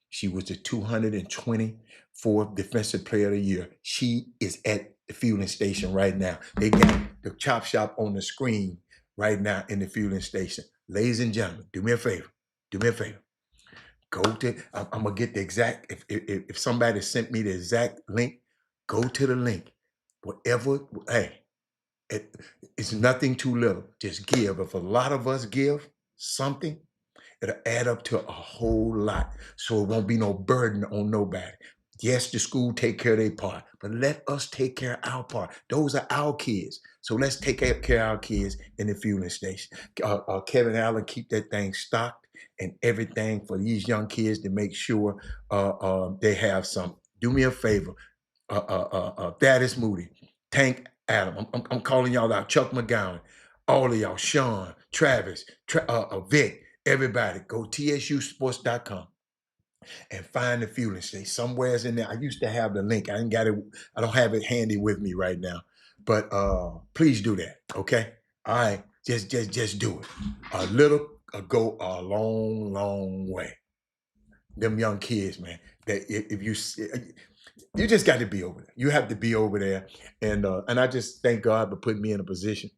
She was the 224th Defensive Player of the Year. She is at the fueling station right now. They got the Chop Shop on the screen right now in the fueling station. Ladies and gentlemen, do me a favor. Do me a favor. Go to, I'm going to get the exact, if somebody sent me the exact link, go to the link. Whatever, hey, it's nothing too little. Just give. If a lot of us give something, it'll add up to a whole lot, so it won't be no burden on nobody. Yes, the school take care of their part, but let us take care of our part. Those are our kids, so let's take care of our kids in the fueling station. Kevin Allen, keep that thing stocked and everything for these young kids to make sure they have some. Do me a favor, Thaddeus Moody, Tank Adam. I'm calling y'all out. Chuck McGowan, all of y'all, Sean, Travis, Vic. Everybody, go tsusports.com and find the fueling station. Somewhere's in there. I used to have the link. I don't have it handy with me right now. But please do that. Okay? All right. Just do it. A little go a long way. Them young kids, man. That if you just got to be over there. You have to be over there. And I just thank God for putting me in a position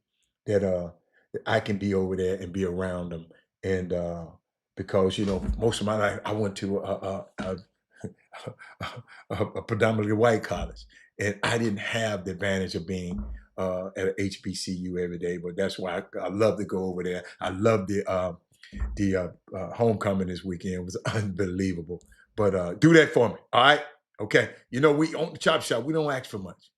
that I can be over there and be around them. And because, most of my life I went to a predominantly white college, and I didn't have the advantage of being at a HBCU every day. But that's why I love to go over there. I love the homecoming this weekend. It was unbelievable. But do that for me. All right. Okay. We on the Chop Shop, we don't ask for much.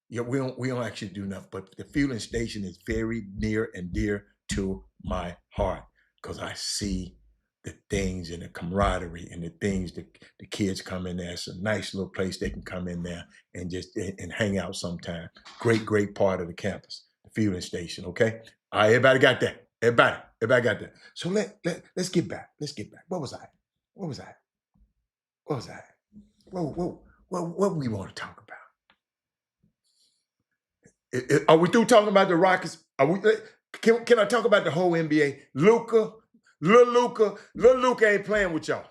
Yeah, we don't actually do nothing. But the fueling station is very near and dear to my heart, because I see the things and the camaraderie and the things that the kids come in there. It's a nice little place they can come in there and just and hang out sometime. Great part of the campus, the fueling station. Okay. All right, everybody got that. Everybody got that. So let's get back. Let's get back. What was I? What we want to talk about? Are we through talking about the Rockets? Can I talk about the whole NBA? Lil Luka ain't playing with y'all.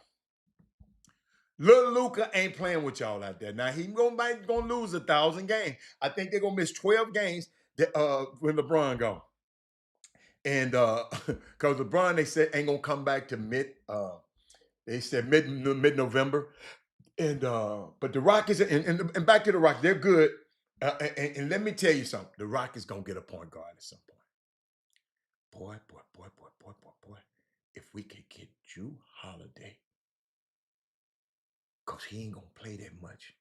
Lil Luka ain't playing with y'all out there. Now he's gonna lose 1,000 games. I think they're gonna miss 12 games when LeBron gone. And because LeBron, they said, ain't gonna come back to mid November. And but the Rockets and back to the Rockets, they're good. And let me tell you something. The Rockets gonna get a point guard at some point. Boy. If we could get Drew Holiday, because he ain't gonna play that much.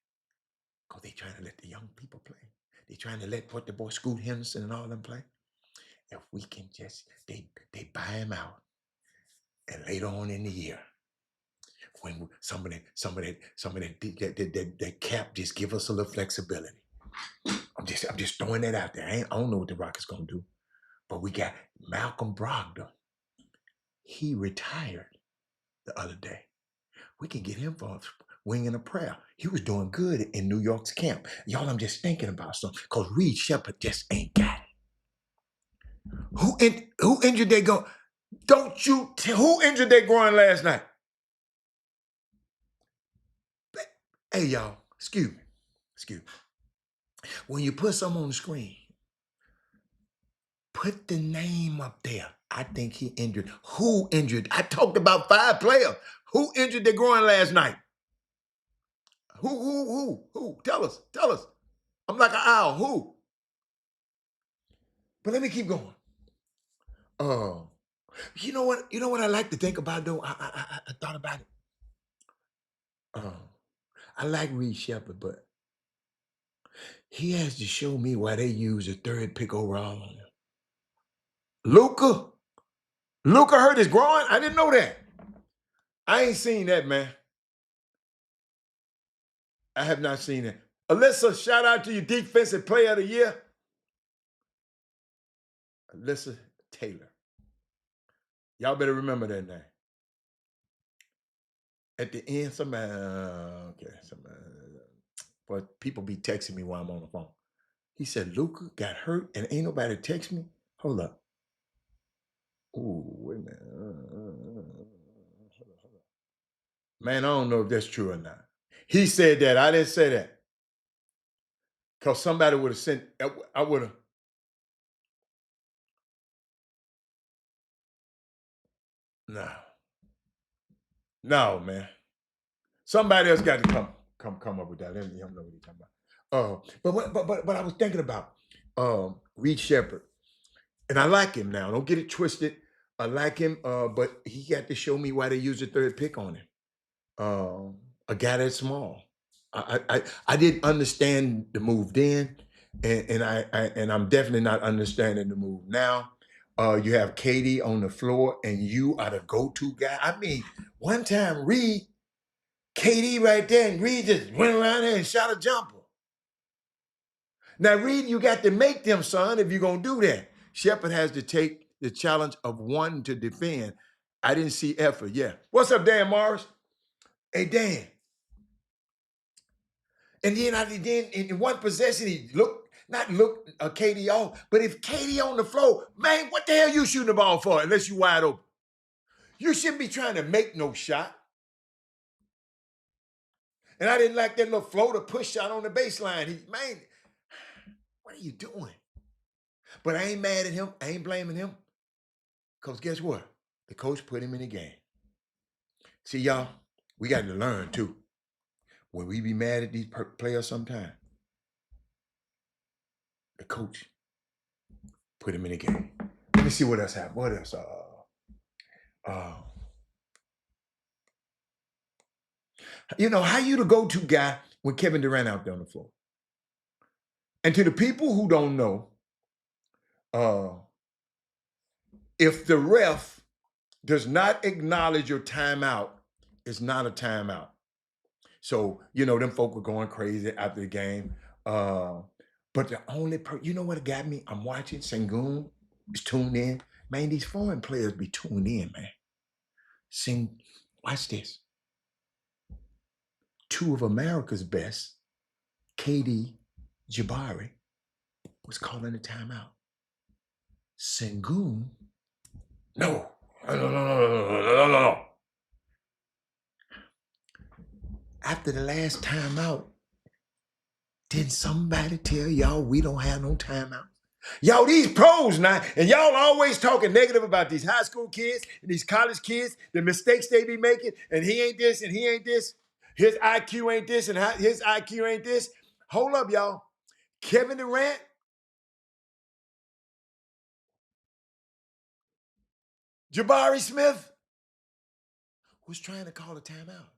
Because they trying to let the young people play. They trying to let the boy Scoot Henderson and all them play. If we can just, they buy him out. And later on in the year, when some of that cap just give us a little flexibility. I'm just throwing that out there. I don't know what the Rockets gonna do. But we got Malcolm Brogdon. He retired the other day. We can get him for a wing and a prayer. He was doing good in New York's camp. Y'all, I'm just thinking about something, because Reed Shepard just ain't got it. Who injured their groin? Who injured their groin last night? Hey, y'all, excuse me. When you put something on the screen, put the name up there. I think he injured. Who injured? I talked about 5 players. Who injured their groin last night? Who? Tell us. I'm like an owl. Who? But let me keep going. You know what I like to think about though? I thought about it. I like Reed Shepard, but he has to show me why they use the 3rd pick overall on him. Luka hurt his groin? I didn't know that. I ain't seen that, man. I have not seen it. Alyssa, shout out to you, Defensive Player of the Year. Alyssa Taylor. Y'all better remember that name. At the end, somebody, but people be texting me while I'm on the phone. He said, Luka got hurt and ain't nobody text me. Hold up. Ooh, wait a minute. Hold up. Man, I don't know if that's true or not. He said that. I didn't say that. Because somebody would have sent, I would have. No, man. Somebody else got to come up with that. Let me know what he's talking about. But I was thinking about Reed Shepherd. And I like him now. Don't get it twisted. I like him, but he got to show me why they used a third pick on him. A guy that's small. I didn't understand the move then, and I'm definitely not understanding the move now. You have Katie on the floor, and you are the go-to guy. I mean, one time Reed, KD right there, and Reed just went around there and shot a jumper. Now, Reed, you got to make them, son, if you're going to do that. Shepherd has to take the challenge of one to defend. I didn't see effort. Yeah. What's up, Dan Morris? Hey, Dan. And then in one possession, he not looked KD off, but if KD on the floor, man, what the hell you shooting the ball for unless you wide open? You shouldn't be trying to make no shot. And I didn't like that little floater push shot on the baseline. Man, what are you doing? But I ain't mad at him. I ain't blaming him. Because guess what? The coach put him in the game. See, y'all, we got to learn, too. When we be mad at these players sometimes, the coach put him in the game. Let me see what else happened. What else? You know, how you the go-to guy when Kevin Durant out there on the floor? And to the people who don't know, if the ref does not acknowledge your timeout, it's not a timeout. So, you know, them folk were going crazy after the game. But the only you know what got me? I'm watching Sengun is tuned in. Man, these foreign players be tuned in, man. Watch this. Two of America's best, KD, Jabari, was calling the timeout. Sengun, no. After the last timeout, did somebody tell y'all we don't have no timeout? Y'all, these pros now, and y'all always talking negative about these high school kids and these college kids, the mistakes they be making, and he ain't this and he ain't this. His IQ ain't this and his IQ ain't this. Hold up, y'all. Kevin Durant, Jabari Smith was trying to call a timeout.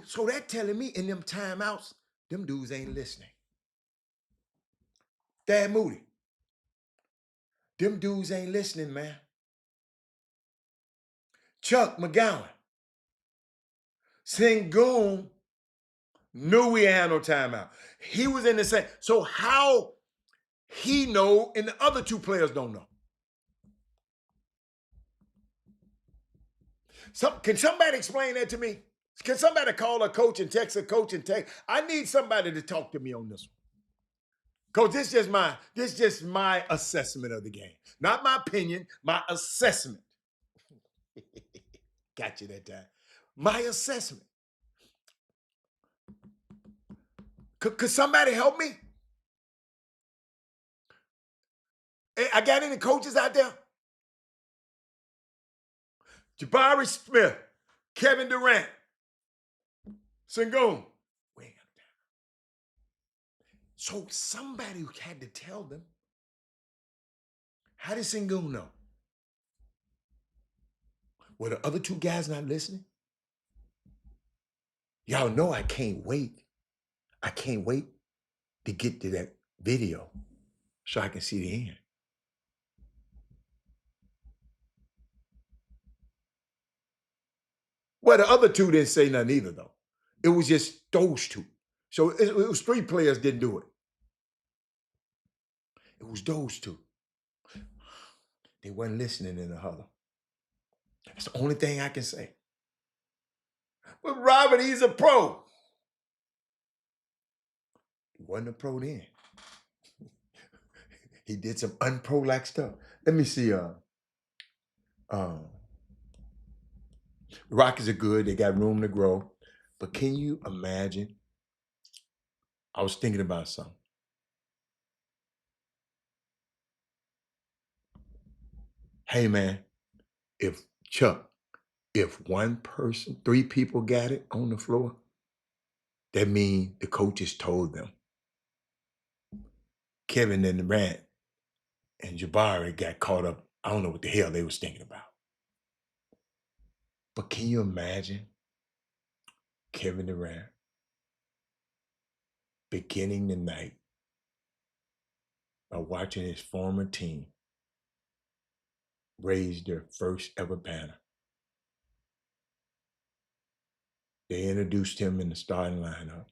So that telling me in them timeouts, them dudes ain't listening. Dad Moody, them dudes ain't listening, man. Chuck McGowan, Sengun knew we had no timeout. He was in the same. So how he know and the other two players don't know? Can somebody explain that to me? Can somebody call a coach and text a coach and text? I need somebody to talk to me on this one. Coach, this is just my assessment of the game. Not my opinion, my assessment. Got you that time. My assessment. Could somebody help me? Hey, I got any coaches out there? Jabari Smith, Kevin Durant, Sengun. We ain't got time. So somebody had to tell them. How did Sengun know? Were the other two guys not listening? Y'all know I can't wait. I can't wait to get to that video so I can see the end. Well, the other two didn't say nothing either, though. It was just those two. So it was 3 players didn't do it. It was those two. They weren't listening in the huddle. That's the only thing I can say. But Robert, he's a pro. He wasn't a pro then. He did some unpro-like stuff. Let me see. Rockets are good. They got room to grow. But can you imagine? I was thinking about something. Hey, man, if one person, 3 people got it on the floor, that means the coaches told them. Kevin and Durant and Jabari got caught up. I don't know what the hell they was thinking about. But can you imagine Kevin Durant beginning the night by watching his former team raise their first ever banner? They introduced him in the starting lineup.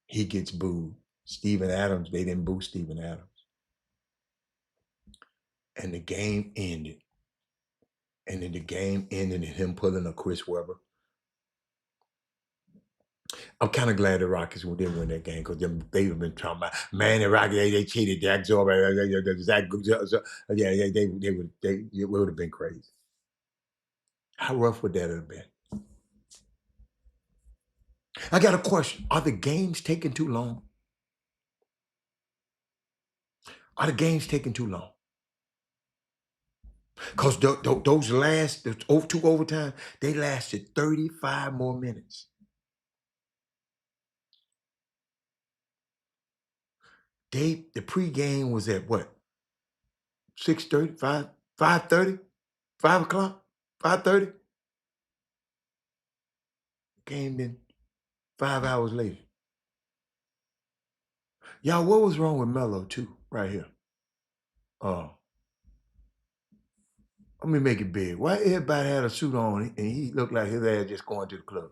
He gets booed. Steven Adams, they didn't boo Steven Adams. And the game ended. And then the game ended in him pulling a Chris Webber. I'm kind of glad the Rockets didn't win that game because they've been talking about, man, the Rockets, they cheated Jack Zorba. Yeah, it would have been crazy. How rough would that have been? I got a question. Are the games taking too long? Are the games taking too long? Because those last 2 overtime, they lasted 35 more minutes. The pregame was at what? 6:30, 5:30, 5 o'clock, 5:30. Game then 5 hours later. Y'all, what was wrong with Melo too, right here? Let me make it big. Why everybody had a suit on and he looked like his ass just going to the club?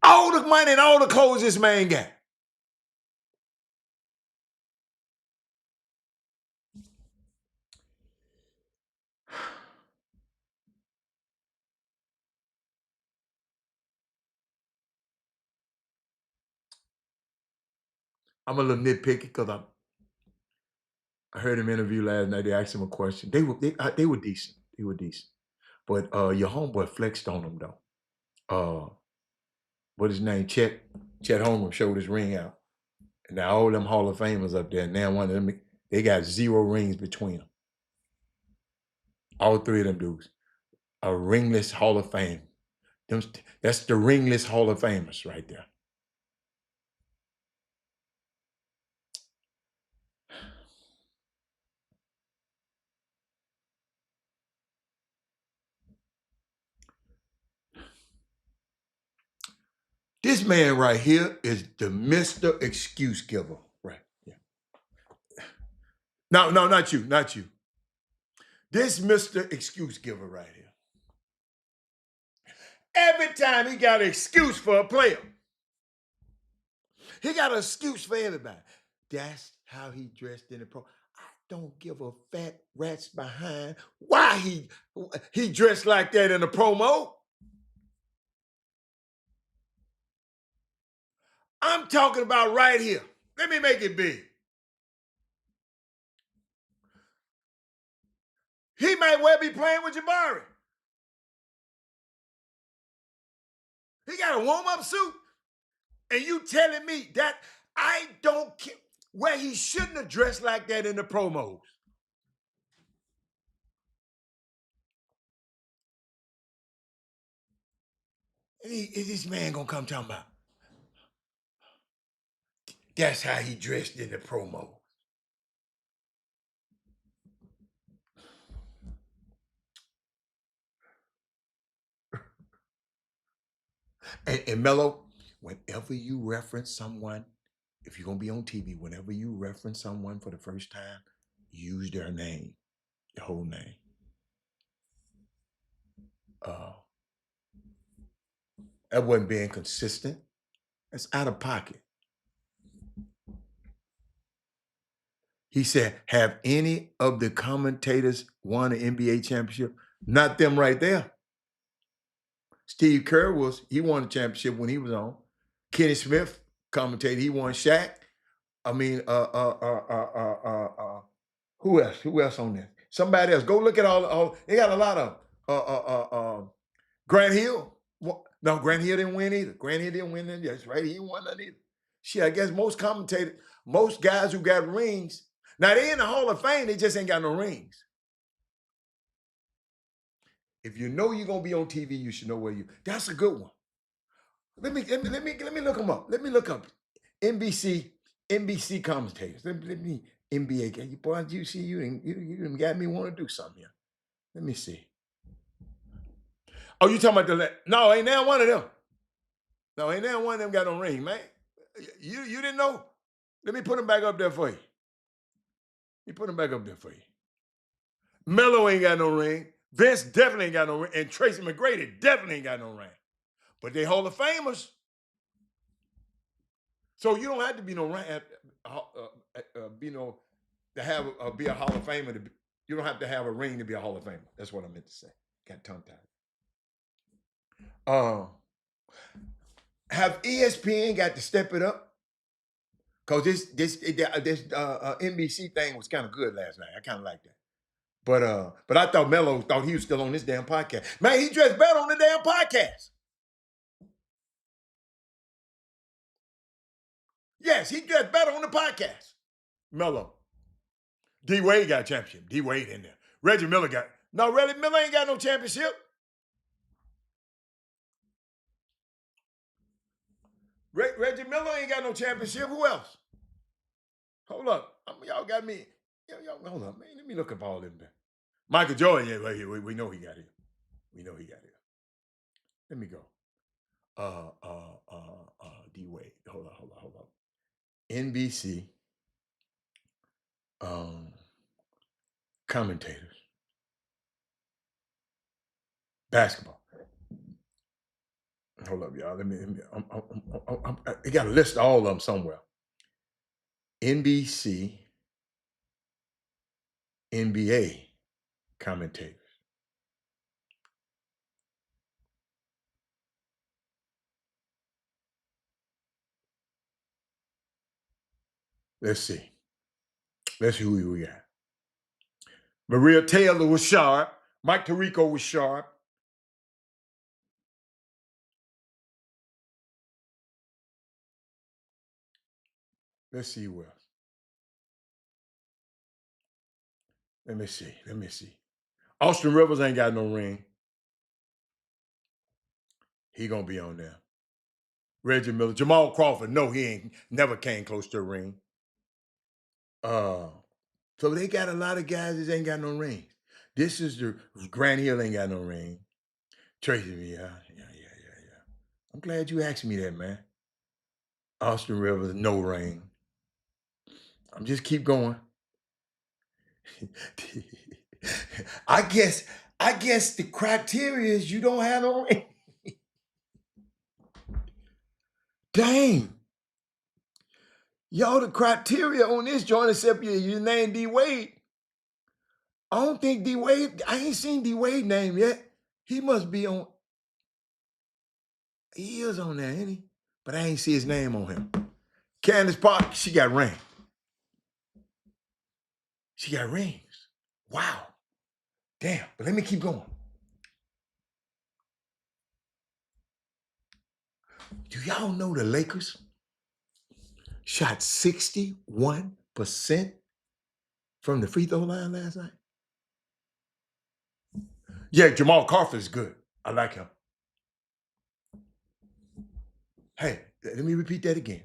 All the money and all the clothes this man got. I'm a little nitpicky because I heard him interview last night. They asked him a question. They were decent. They were decent. But your homeboy flexed on them though. What his name? Chet Holmgren showed his ring out. And now all them Hall of Famers up there. Now one of them, they got 0 rings between them. All 3 of them dudes. A ringless Hall of Fame. That's the ringless Hall of Famers right there. This man right here is the Mr. Excuse Giver. Right. Yeah. No, not you. This Mr. Excuse Giver right here. Every time he got an excuse for a player. He got an excuse for everybody. That's how he dressed in the pro. I don't give a fat rat's behind why he dressed like that in the promo. I'm talking about right here. Let me make it big. He might well be playing with Jabari. He got a warm-up suit. And you telling me that I don't care where he shouldn't have dressed like that in the promos. And is this man gonna come talking about? That's how he dressed in the promo. And Melo, whenever you reference someone, if you're gonna be on TV, whenever you reference someone for the first time, use their name, the whole name. That wasn't being consistent. That's out of pocket. He said, have any of the commentators won an NBA championship? Not them right there. Steve Kerr he won a championship when he was on. Kenny Smith commentated, he won Shaq. I mean, who else? Who else on there? Somebody else. Go look at all they got a lot of Grant Hill. No, Grant Hill didn't win either. Grant Hill didn't win either. That's right. He didn't win none either. Shit, I guess most commentators, most guys who got rings, now they in the Hall of Fame, they just ain't got no rings. If you know you're gonna be on TV, you should know where you. That's a good one. Let me look them up. Let me look up NBC commentators. Let me NBA. Boy, you see, you got me want to do something here. Let me see. Oh, you talking about no, ain't now one of them. No, ain't now one of them got no ring, man. You didn't know? Let me put them back up there for you. Let me put them back up there for you. Melo ain't got no ring. Vince definitely ain't got no ring. And Tracy McGrady definitely ain't got no ring. But they Hall of Famers. So you don't have to be no rank, to have be a Hall of Famer. You don't have to have a ring to be a Hall of Famer. That's what I meant to say. Got tongue tied. Have ESPN got to step it up? Cause this NBC thing was kind of good last night. I kind of like that. But I thought Melo thought he was still on this damn podcast. Man, he dressed better on the damn podcast. Yes, he dressed better on the podcast. Melo. D Wade got a championship. D Wade in there. Reggie Miller Reggie Miller ain't got no championship. Reggie Miller ain't got no championship. Who else? Hold up. Y'all got me. Y'all, hold up, man. Let me look up all them there. Michael Jordan, yeah, right here. We know he got it. We know he got it. Let me go. D Wade. Hold up. NBC commentators. Basketball. Hold up, y'all. I got a list of all of them somewhere. NBC, NBA commentators. Let's see. Let's see who we got. Maria Taylor was sharp. Mike Tirico was sharp. Let's see who else. Let me see. Austin Rivers ain't got no ring. He gonna be on there. Reggie Miller. Jamal Crawford, no, he ain't never came close to a ring. So they got a lot of guys that ain't got no rings. This is the Grant Hill ain't got no ring. Tracy, yeah. I'm glad you asked me that, man. Austin Rivers, no ring. I'm just keep going. I guess the criteria is you don't have no ring. Dang. Y'all, the criteria on this joint, except your name D Wade. I don't think D Wade, I ain't seen D Wade name yet. He must be on. He is on there, ain't he? But I ain't see his name on him. Candace Parker, she got rings. She got rings. Wow. Damn, but let me keep going. Do y'all know the Lakers shot 61% from the free throw line last night? Yeah, Jamal Crawford is good. I like him. Hey, let me repeat that again.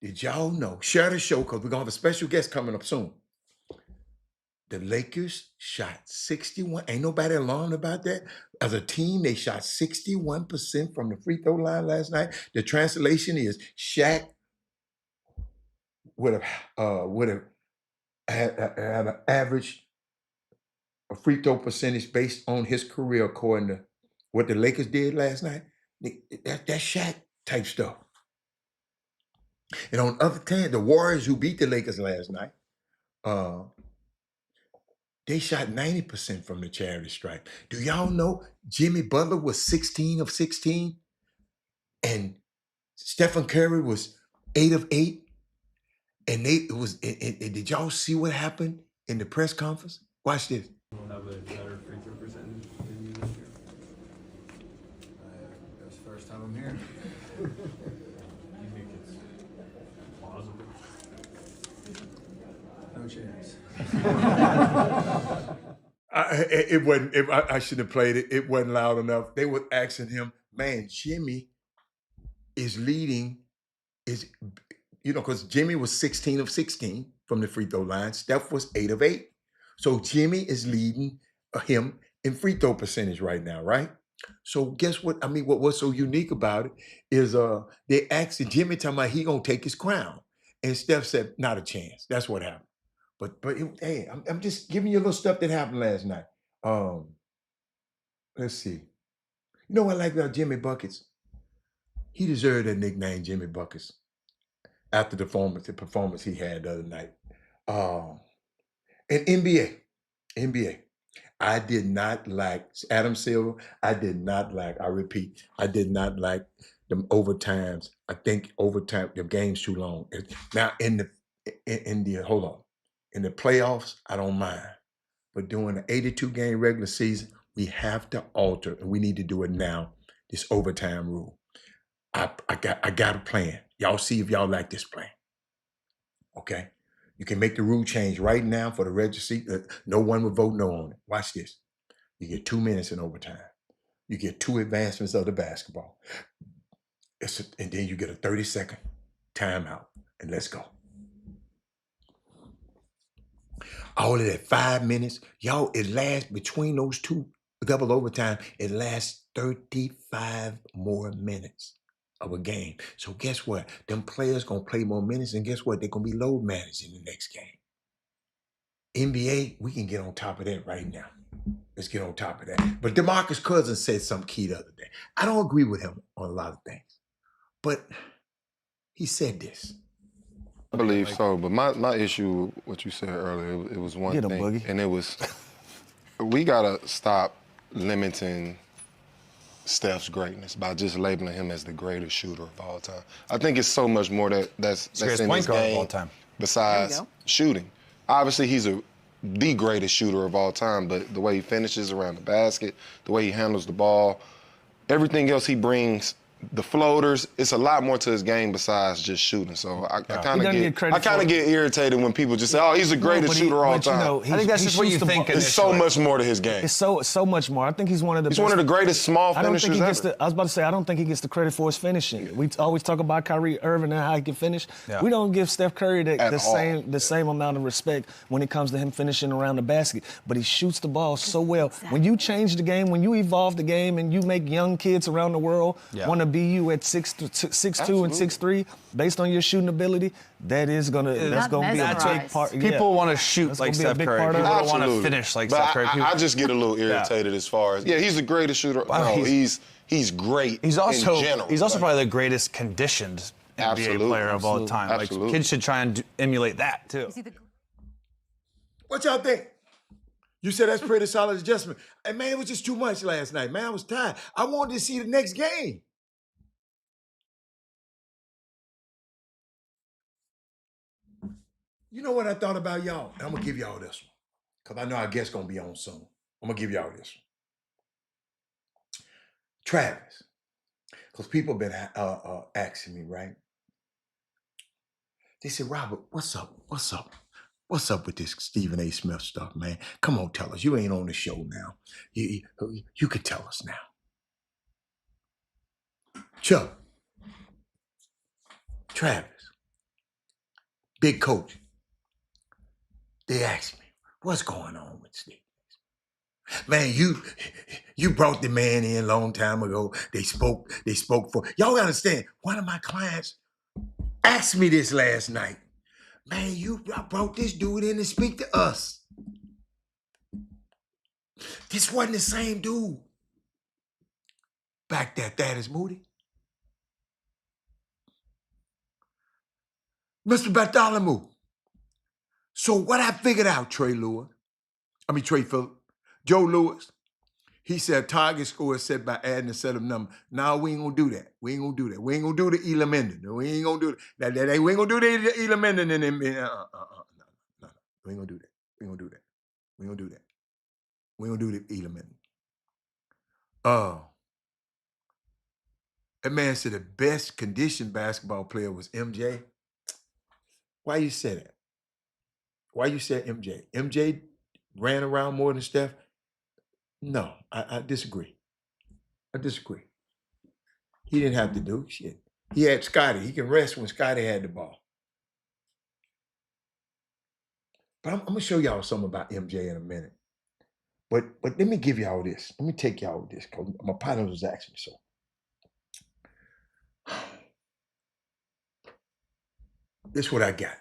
Did y'all know? Share the show because we're going to have a special guest coming up soon. The Lakers shot 61. Ain't nobody alarmed about that. As a team, they shot 61% from the free throw line last night. The translation is Shaq would have had an average free throw percentage based on his career, according to what the Lakers did last night, that Shaq type stuff. And on the other hand, the Warriors who beat the Lakers last night, they shot 90% from the charity stripe. Do y'all know Jimmy Butler was 16 of 16? And Stephen Curry was 8 of 8? And did y'all see what happened in the press conference? Watch this. We'll have a better free throw percentage than you this year. That's the first time I'm hearing it. Do you think it's plausible? No chance. It wasn't. I should have played it. It wasn't loud enough. They were asking him, man, Jimmy is leading, because Jimmy was 16 of 16 from the free throw line. Steph was 8 of 8. So Jimmy is leading him in free throw percentage right now, right? So guess what? I mean, what's so unique about it is they asked Jimmy talking about he gonna take his crown. And Steph said, not a chance. That's what happened. But hey, I'm just giving you a little stuff that happened last night. Let's see. You know what I like about Jimmy Buckets? He deserved that nickname, Jimmy Buckets, after the performance he had the other night. And NBA. I did not like Adam Silver. I did not like them overtimes. I think overtime, the game's too long. Now in the playoffs, I don't mind. But during the 82 game regular season, we have to alter, and we need to do it now, this overtime rule. I got a plan. Y'all see if y'all like this plan. Okay? You can make the rule change right now for the registry. No one would vote no on it. Watch this. You get 2 minutes in overtime. You get 2 advancements of the basketball. And then you get a 30-second timeout. And let's go. All of that 5 minutes, y'all, it lasts between those 2 double overtime, it lasts 35 more minutes of a game. So guess what? Them players gonna play more minutes, and guess what? They're gonna be load managed in the next game. NBA, we can get on top of that right now. Let's get on top of that. But DeMarcus Cousins said something key the other day. I don't agree with him on a lot of things, but he said this. I believe so, but my issue, what you said earlier, it was one thing, Boogie. and it was, we gotta stop limiting Steph's greatness by just labeling him as the greatest shooter of all time. I think it's so much more that's in point his guard of game all time. besides shooting. Obviously, he's the greatest shooter of all time, but the way he finishes around the basket, the way he handles the ball, everything else he brings, the floaters, it's a lot more to his game besides just shooting. So I kind of get irritated when people just say, "Oh, he's the greatest shooter of all time." I think that's just what you think. There's so much more to his game. It's so much more. I think he's one of the best. He's one of the greatest small finishers ever. I was about to say, I don't think he gets the credit for his finishing. We always talk about Kyrie Irving and how he can finish. Yeah. We don't give Steph Curry the same amount of respect when it comes to him finishing around the basket. But he shoots the ball so well. When you change the game, when you evolve the game, and you make young kids around the world want to be you at 6'2" and 6'3", based on your shooting ability, that's gonna be a big part. People want to shoot like Steph Curry. People don't want to finish like Steph Curry. I just get a little irritated as far as he's the greatest shooter. Wow, no, he's great. He's also in general. he's also probably the greatest conditioned NBA player of all time. Absolutely. Like kids should try and emulate that too. What y'all think? You said that's pretty solid adjustment. And man, it was just too much last night. Man, I was tired. I wanted to see the next game. You know what I thought about y'all? And I'm going to give y'all this one, because I know our guest's going to be on soon. I'm going to give y'all this one. Travis, because people have been asking me, right? They said, Robert, what's up? What's up with this Stephen A. Smith stuff, man? Come on, tell us. You ain't on the show now. You can tell us now. Chuck, Travis, big coach. They asked me, what's going on with Steve? Man, you brought the man in a long time ago. They spoke for, y'all gotta understand, one of my clients asked me this last night. Man, I brought this dude in to speak to us. This wasn't the same dude. back there, Thaddeus Moody. Mr. Bartholomew. So what I figured out, Trey Phillip, Joe Lewis, he said target score is set by adding a set of numbers. No, we ain't gonna do that. We ain't gonna do that. We ain't gonna do the Elam Ending. No, we ain't gonna do that. We ain't gonna do the Elam Ending. No. We ain't gonna do that. We ain't gonna do that. We ain't gonna do that. We ain't gonna do the Elam Ending. That man said the best conditioned basketball player was MJ. Why you say that? Why you said MJ? MJ ran around more than Steph? No, I disagree. I disagree. He didn't have to do shit. He had Scotty. He can rest when Scotty had the ball. But I'm going to show y'all something about MJ in a minute. But let me give y'all this. Let me take y'all with this because my partner was asking me so. This is what I got.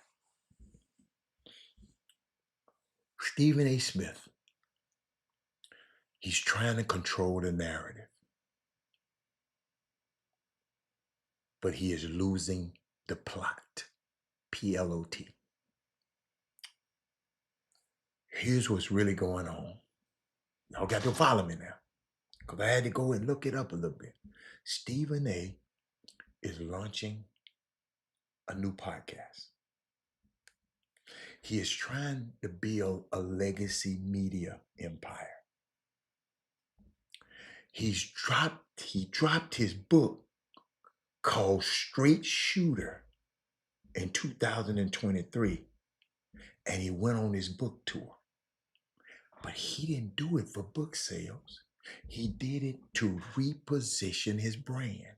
Stephen A. Smith. He's trying to control the narrative. But he is losing the plot. P-L-O-T. Here's what's really going on. Y'all got to follow me now. Because I had to go and look it up a little bit. Stephen A. is launching a new podcast. He is trying to build a legacy media empire. He dropped his book called Straight Shooter in 2023, and he went on his book tour. But he didn't do it for book sales. He did it to reposition his brand.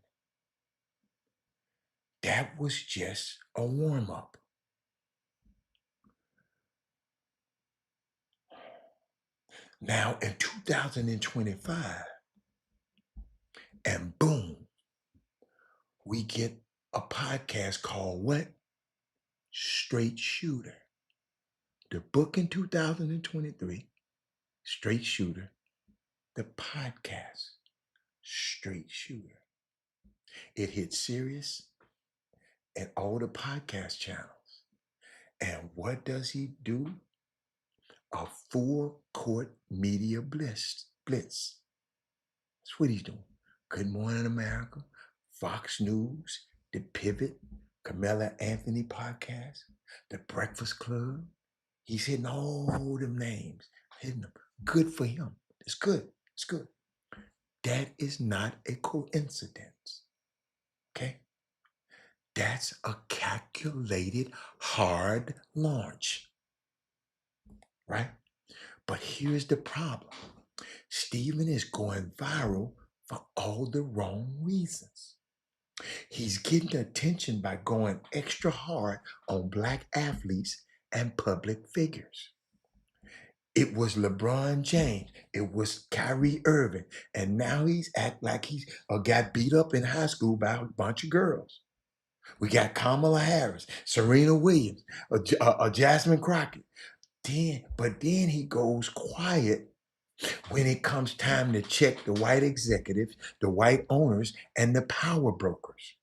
That was just a warm-up. Now in 2025, and boom, we get a podcast called what? Straight Shooter. The book in 2023, Straight Shooter. The podcast, Straight Shooter. It hit Sirius and all the podcast channels. And what does he do? A full-court media blitz. That's what he's doing. Good Morning America, Fox News, The Pivot, Carmela Anthony podcast, The Breakfast Club. He's hitting all them names, hitting them. Good for him. It's good. It's good. That is not a coincidence. Okay? That's a calculated, hard launch. Right? But here's the problem. Stephen is going viral for all the wrong reasons. He's getting attention by going extra hard on Black athletes and public figures. It was LeBron James. It was Kyrie Irving. And now he's act like he's got beat up in high school by a bunch of girls. We got Kamala Harris, Serena Williams, Jasmine Crockett. But then he goes quiet when it comes time to check the white executives, the white owners, and the power brokers.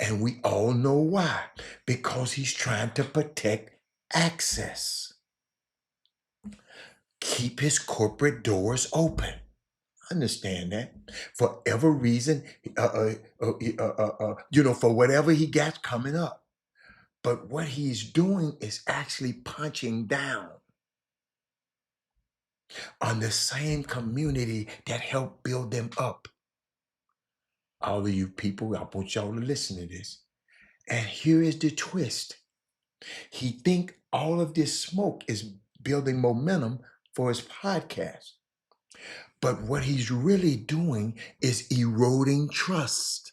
And we all know why. Because he's trying to protect access. Keep his corporate doors open. Understand that. For every reason, for whatever he got coming up. But what he's doing is actually punching down on the same community that helped build them up. All of you people, I want y'all to listen to this. And here is the twist. He think all of this smoke is building momentum for his podcast. But what he's really doing is eroding trust.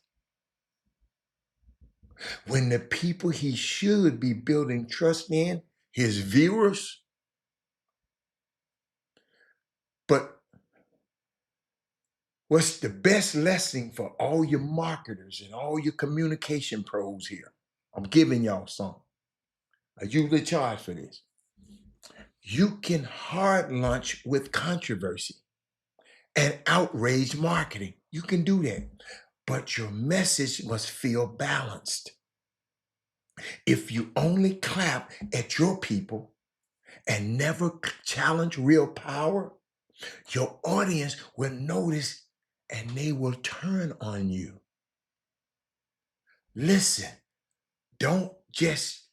When the people he should be building trust in, his viewers, but what's the best lesson for all your marketers and all your communication pros here? I'm giving y'all some. I usually charge for this. You can hard launch with controversy and outrage marketing. You can do that. But your message must feel balanced. If you only clap at your people and never challenge real power, your audience will notice and they will turn on you. Listen, don't just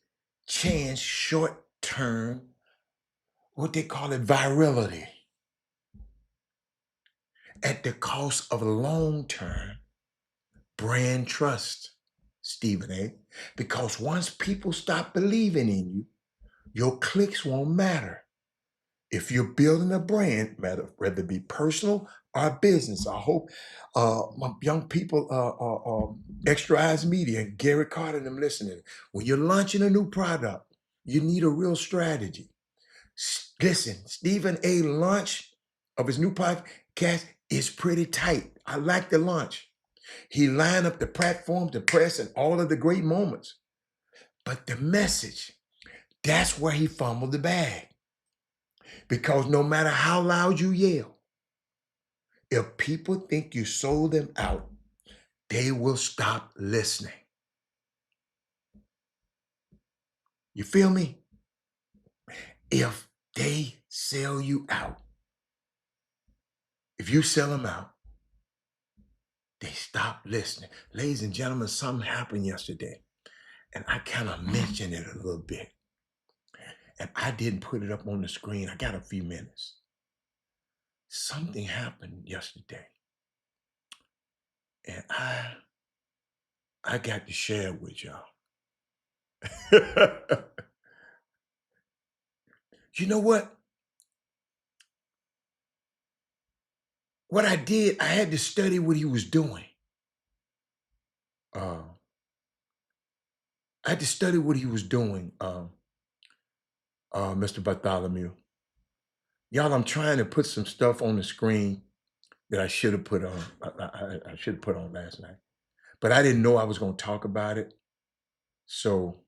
chance short term, what they call it, virality, at the cost of long term brand trust, Stephen A. Because once people stop believing in you, your clicks won't matter. If you're building a brand, whether it be personal or business, I hope my young people, Extra Eyes Media and Gary Carter and them listening, when you're launching a new product, you need a real strategy. Listen, Stephen A. launch of his new podcast is pretty tight. I like the launch. He lined up the platform, the press, and all of the great moments. But the message, that's where he fumbled the bag. Because no matter how loud you yell, if people think you sold them out, they will stop listening. You feel me? If they sell you out, if you sell them out, they stop listening. Ladies and gentlemen, something happened yesterday, and I kind of mentioned it a little bit. And I didn't put it up on the screen. I got a few minutes. Something happened yesterday, and I got to share it with y'all. You know what? What I did, I had to study what he was doing. I had to study what he was doing, Mr. Bartholomew. Y'all, I'm trying to put some stuff on the screen that I should have put on. I should have put on last night, but I didn't know I was going to talk about it. So,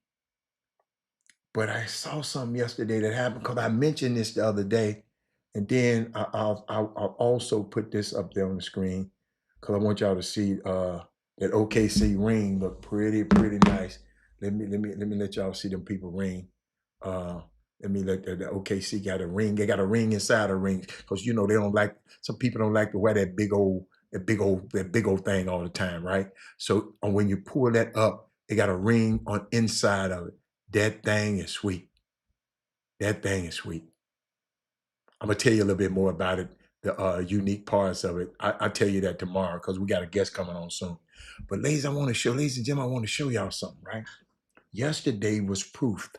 but I saw something yesterday that happened because I mentioned this the other day, and then I'll also put this up there on the screen because I want y'all to see that OKC ring look pretty nice. Let me let y'all see them people ring. Let me let the OKC got a ring. They got a ring inside a ring because you know they don't like. Some people don't like to wear that big old thing all the time, right? So when you pull that up, they got a ring on inside of it. That thing is sweet. That thing is sweet. I'm gonna tell you a little bit more about it, the unique parts of it. I'll tell you that tomorrow because we got a guest coming on soon. But ladies and gentlemen, I want to show y'all something, right? Yesterday was proof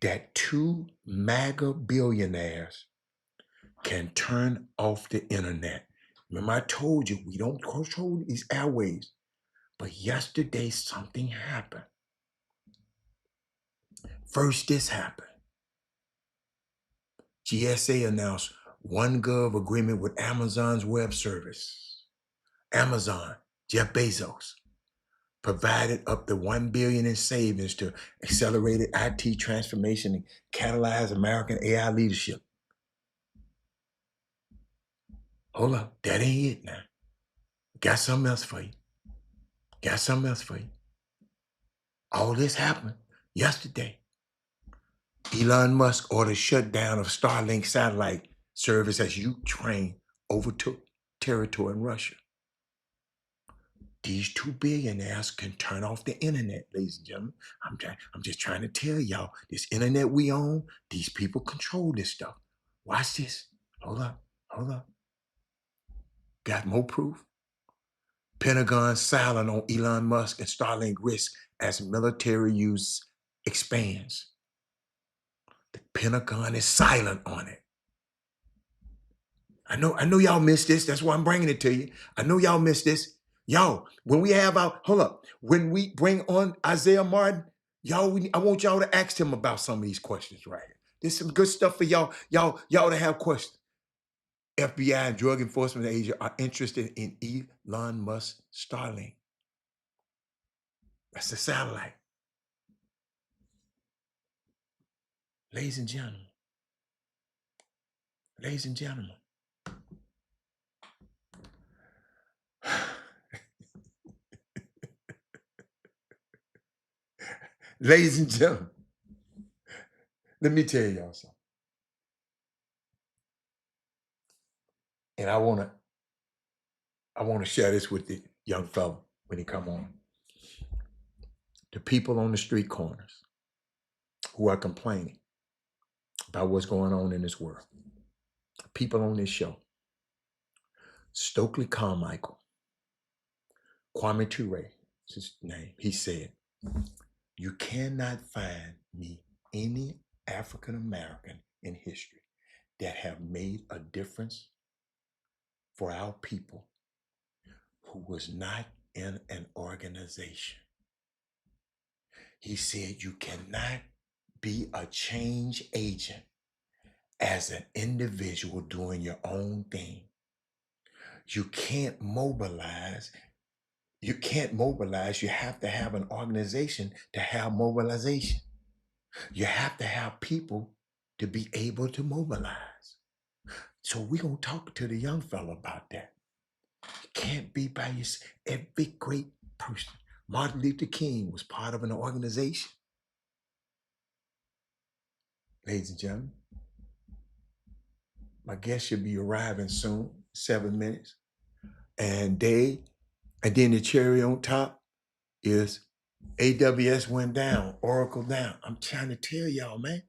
that two MAGA billionaires can turn off the internet. Remember, I told you we don't control these airwaves. But yesterday, something happened. First, this happened. GSA announced OneGov agreement with Amazon's web service. Amazon, Jeff Bezos, provided up to $1 billion in savings to accelerated IT transformation and catalyze American AI leadership. Hold up, that ain't it now. Got something else for you. Got something else for you. All this happened yesterday. Elon Musk ordered shutdown of Starlink satellite service as Ukraine overtook territory in Russia. These two billionaires can turn off the internet, ladies and gentlemen. I'm just trying to tell y'all, this internet we own, these people control this stuff. Watch this. Hold up. Got more proof? Pentagon silent on Elon Musk and Starlink risk as military use expands. The Pentagon is silent on it. I know y'all missed this. That's why I'm bringing it to you. I know y'all missed this. Y'all, when we have when we bring on Isaiah Martin, I want y'all to ask him about some of these questions right here. There's some good stuff for y'all to have questions. FBI and Drug Enforcement Agency are interested in Elon Musk Starlink. That's the satellite. Ladies and gentlemen, Ladies and gentlemen, let me tell y'all something. And I wanna share this with the young fella when he come on. The people on the street corners who are complaining about what's going on in this world. People on this show. Stokely Carmichael, Kwame Ture, is his name. He said, you cannot find me any African American in history that have made a difference for our people who was not in an organization. He said, you cannot be a change agent as an individual doing your own thing. You can't mobilize. You have to have an organization to have mobilization. You have to have people to be able to mobilize. So we're going to talk to the young fella about that. You can't be by yourself. Every great person. Martin Luther King was part of an organization. Ladies and gentlemen, my guest should be arriving soon, 7 minutes. And then the cherry on top is AWS went down, Oracle down. I'm trying to tell y'all, man.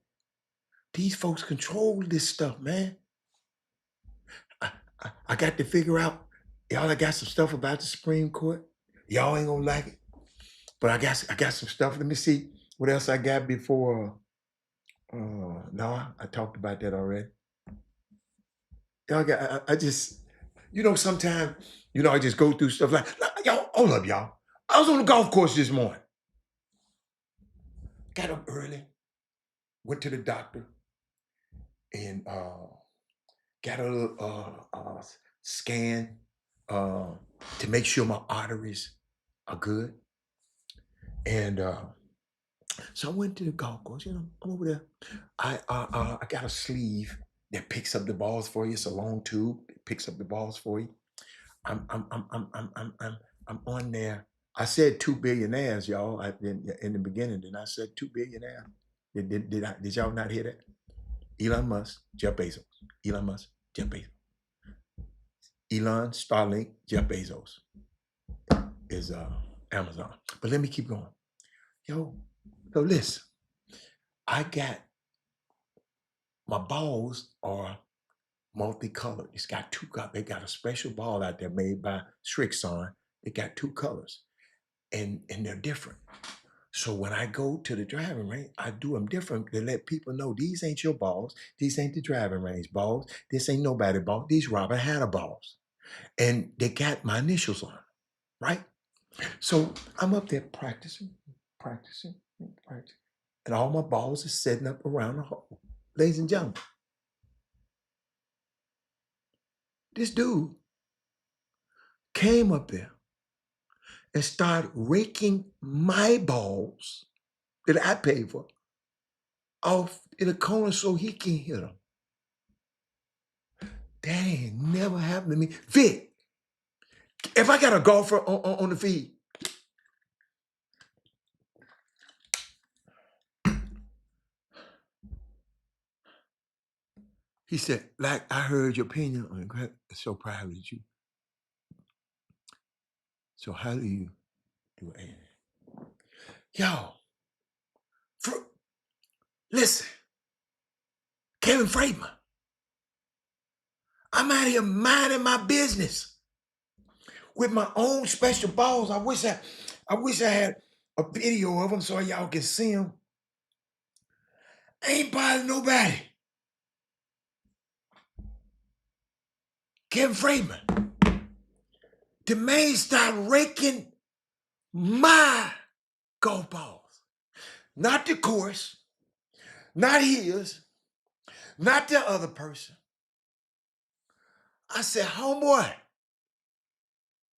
These folks control this stuff, man. I got to figure out, y'all, I got some stuff about the Supreme Court. Y'all ain't gonna like it. But I got some stuff. Let me see what else I got before. No, I talked about that already. Y'all I just, sometimes, I just go through stuff like, y'all, hold up, y'all. I was on the golf course this morning. Got up early, went to the doctor, and got a little scan to make sure my arteries are good. And so I went to the golf course. I'm over there. I got a sleeve that picks up the balls for you. It's a long tube. It picks up the balls for you. I'm on there. I said 2 billionaires, y'all. In the beginning, then I said 2 billionaires. Did y'all not hear that? Elon Musk, Jeff Bezos. Elon Musk, Jeff Bezos. Elon, Starlink, Jeff Bezos is Amazon. But let me keep going. Yo, listen. I got my balls are multicolored. It's got two colors. They got a special ball out there made by Strixon. They got 2 colors, and they're different. So when I go to the driving range, I do them different to let people know these ain't your balls. These ain't the driving range balls. This ain't nobody balls. These Robert Hanna balls. And they got my initials on them, right? So I'm up there practicing. And all my balls are setting up around the hole. Ladies and gentlemen, this dude came up there and started raking my balls that I paid for off in the corner so he can hit them. That ain't never happened to me. Vic, if I got a golfer on the feed, he said, like, I heard your opinion on it. So proud of you. So how do you do it? Yo, listen, Kevin Freeman, I'm out here minding my business with my own special balls. I wish I had a video of them so y'all can see them. Ain't bothering nobody. Kevin Freeman, the man started raking my golf balls. Not the course, not his, not the other person. I said, homeboy,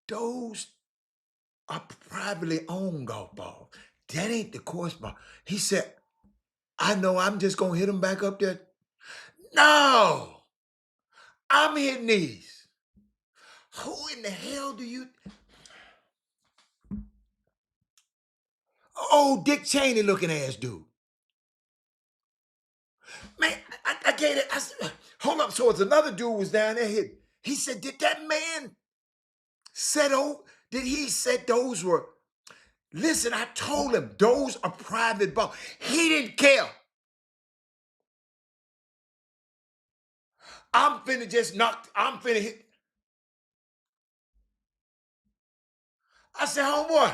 those are privately owned golf balls. That ain't the course ball. He said, I know, I'm just going to hit them back up there. No, I'm hitting these. Who in the hell do you? old Dick Cheney looking ass dude. Man, I get it. I said, hold up. So it's another dude was down there. He said, did that man said, oh, did he said those were, listen, I told him those are private balls. He didn't care. I'm finna hit. I said, homeboy.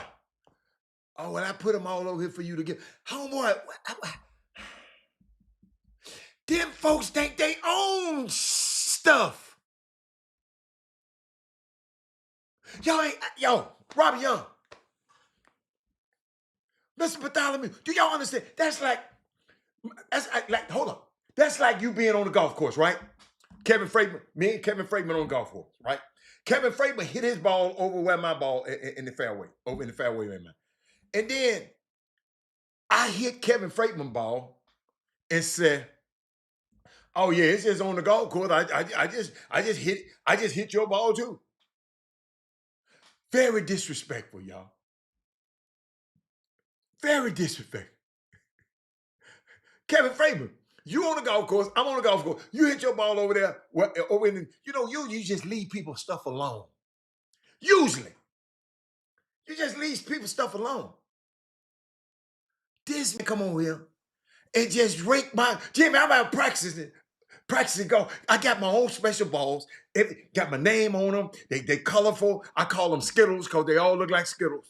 Oh, well, I put them all over here for you to get. Homeboy, them folks think they own stuff. Yo, Robbie Young. Mr. Bartholomew, do y'all understand? That's like, hold on. That's like you being on the golf course, right? Me and Kevin Freeman on the golf course, right? Kevin Freeman hit his ball over where my ball in the fairway, over in the fairway, man. And then I hit Kevin Freeman ball and said, "Oh yeah, it's just on the golf course. I just hit your ball too." Very disrespectful, y'all. Very disrespectful. Kevin Freeman, you on the golf course, I'm on the golf course. You hit your ball over there, over in, you just leave people stuff alone. Usually. You just leave people stuff alone. This man come over here and just rake my, Jimmy, I'm out practicing golf. I got my own special balls. Got my name on them. They colorful. I call them Skittles because they all look like Skittles.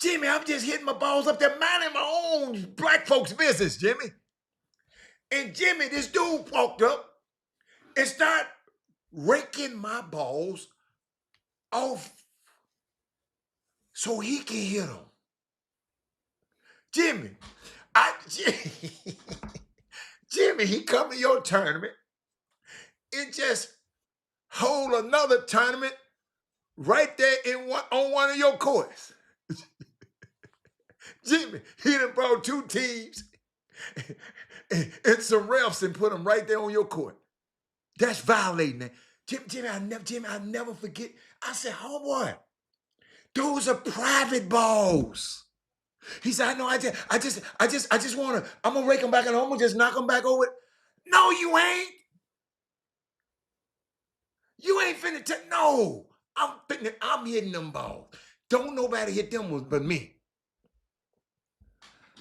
Jimmy, I'm just hitting my balls up there, minding my own black folks' business, Jimmy. And Jimmy, this dude walked up and started raking my balls off so he can hit them. Jimmy, he come to your tournament and just hold another tournament right there on one of your courts. Jimmy, he done brought 2 teams and some refs and put them right there on your court. That's violating that. Jimmy, I'll never forget. I said, homeboy, those are private balls. He said, I know, I just want to, I'm going to rake them back and I'm going to just knock them back over. No, you ain't. You ain't finna no. I'm hitting them balls. Don't nobody hit them ones but me.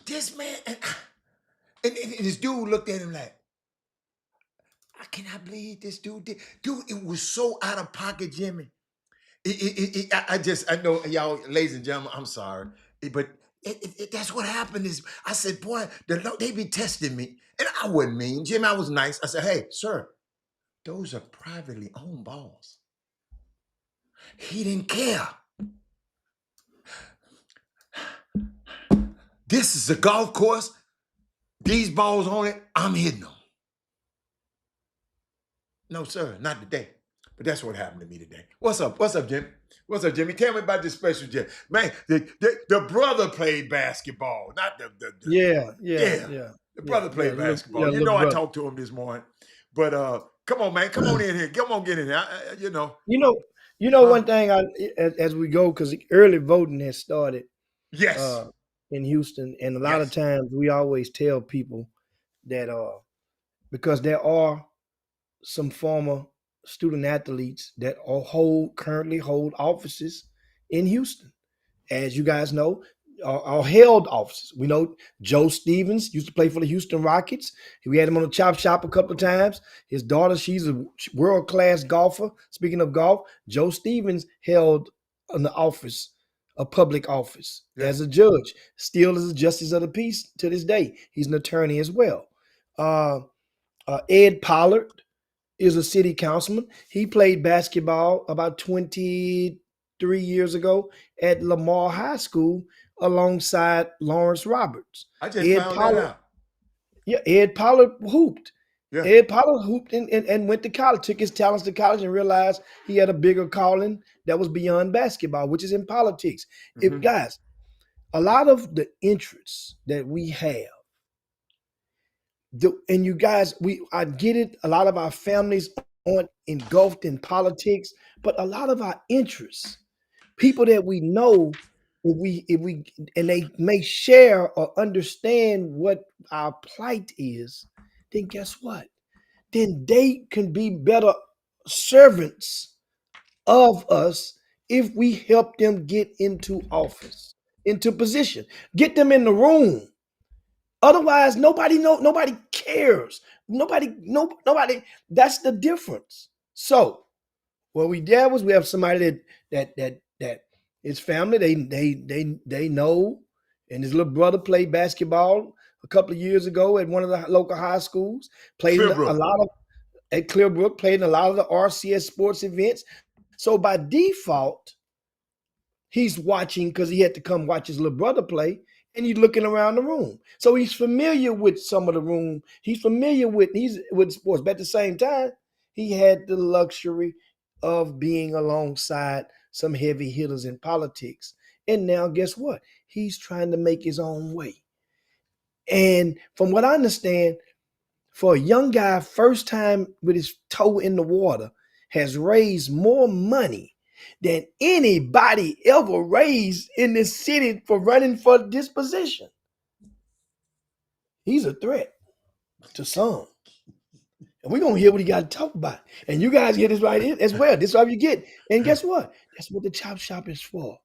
This man, and this dude looked at him like, I cannot believe this dude did. Dude, it was so out of pocket, Jimmy. I know, y'all, ladies and gentlemen, I'm sorry. But that's what happened is, I said, boy, they be testing me. And I wasn't mean. Jimmy, I was nice. I said, hey, sir, those are privately owned balls. He didn't care. This is a golf course. These balls on it, I'm hitting them. No, sir, not today. But that's what happened to me today. What's up? What's up, Jimmy? What's up, Jimmy? Tell me about this special Jimmy. Man, the brother played basketball, not the Yeah. The brother played basketball. I talked to him this morning. But come on, man. Come on in here. Come on, get in here. One thing as we go, because early voting has started. Yes. In Houston, and a lot of times we always tell people that because there are some former student athletes that currently hold offices in Houston, as you guys know, are held offices. We know Joe Stevens used to play for the Houston Rockets. We had him on the Chop Shop a couple of times. His daughter, she's a world-class golfer. Speaking of golf, Joe Stevens held an office, a public office, as a judge, still is a justice of the peace to this day. He's an attorney as well. Ed Pollard is a city councilman. He played basketball about 23 years ago at Lamar High School alongside Lawrence Roberts. I just found that out. Yeah, Ed Pollard hooped. Yeah. Ed Pollard hooped and went to college, took his talents to college and realized he had a bigger calling that was beyond basketball, which is in politics. Mm-hmm. Guys, a lot of the interests that we have, and you guys, I get it, a lot of our families aren't engulfed in politics, but a lot of our interests, people that we know if we and they may share or understand what our plight is, then guess what? Then they can be better servants of us if we help them get into office, into position, get them in the room. Otherwise, nobody cares. Nobody. That's the difference. So what we did was we have somebody that his family they know, and his little brother played basketball a couple of years ago at one of the local high schools. Played in a lot of at Clearbrook, played in a lot of the RCS sports events. So by default, he's watching because he had to come watch his little brother play, and he's looking around the room. So he's familiar with some of the room. He's familiar with sports. But at the same time, he had the luxury of being alongside some heavy hitters in politics. And now guess what? He's trying to make his own way. And from what I understand, for a young guy, first time with his toe in the water, has raised more money than anybody ever raised in this city for running for this position. He's a threat to some. And we're going to hear what he got to talk about. And you guys get this right in as well. This is all you get. And guess what? That's what the Chop Shop is for.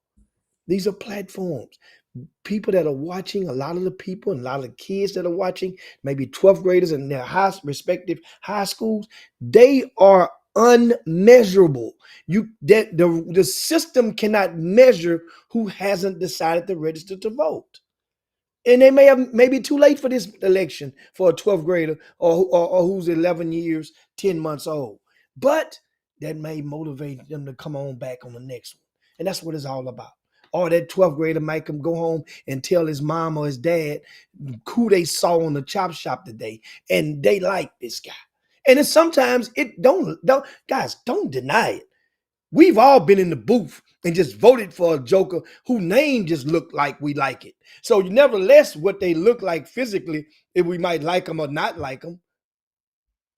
These are platforms. People that are watching, a lot of the people and a lot of the kids that are watching, maybe 12th graders in their respective high schools, they are unmeasurable. The system cannot measure who hasn't decided to register to vote. And they may be too late for this election for a 12th grader or who's 11 years, 10 months old. But that may motivate them to come on back on the next one. And that's what it's all about. Or that 12th grader might come go home and tell his mom or his dad who they saw on the Chop Shop today, and they like this guy. And sometimes don't deny it. We've all been in the booth and just voted for a joker whose name just looked like we like it. So nevertheless, what they look like physically, if we might like them or not like them.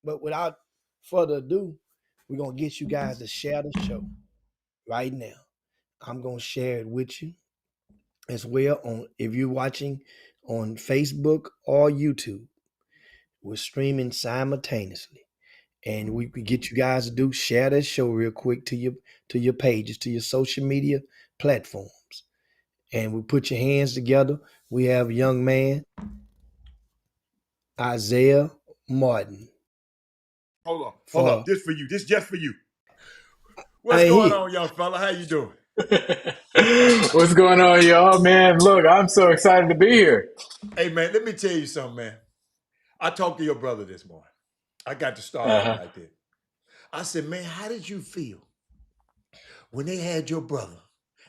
But without further ado, we're going to get you guys to share the show right now. I'm going to share it with you as well if you're watching on Facebook or YouTube. We're streaming simultaneously. And we could get you guys to share that show real quick to your pages, to your social media platforms. And we put your hands together. We have a young man, Isaiah Martin. Hold on. This for you. This just for you. What's going on, young fella? How you doing? What's going on, y'all? Man, look, I'm so excited to be here. Hey, man, let me tell you something, man. I talked to your brother this morning. I got to start off like this. I said, man, how did you feel when they had your brother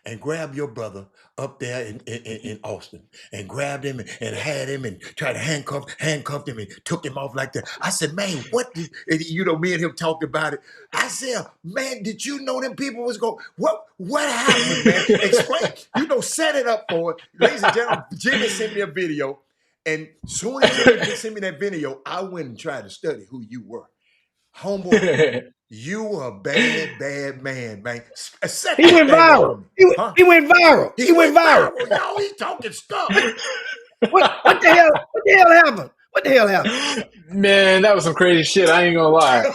and grabbed your brother up there in Austin and grabbed him and had him and tried to handcuff him and took him off like that? I said, man, what did, me and him talked about it. I said, man, did you know them people was going, what happened, man? Explain, set it up for it. Ladies and gentlemen, Jimmy sent me a video, and soon as Jimmy sent me that video, I went and tried to study who you were. Homeboy, you a bad man, man. He went viral. He went viral. He went viral. Y'all, he talking stuff. What the hell happened? What the hell happened? Man, that was some crazy shit. I ain't gonna lie.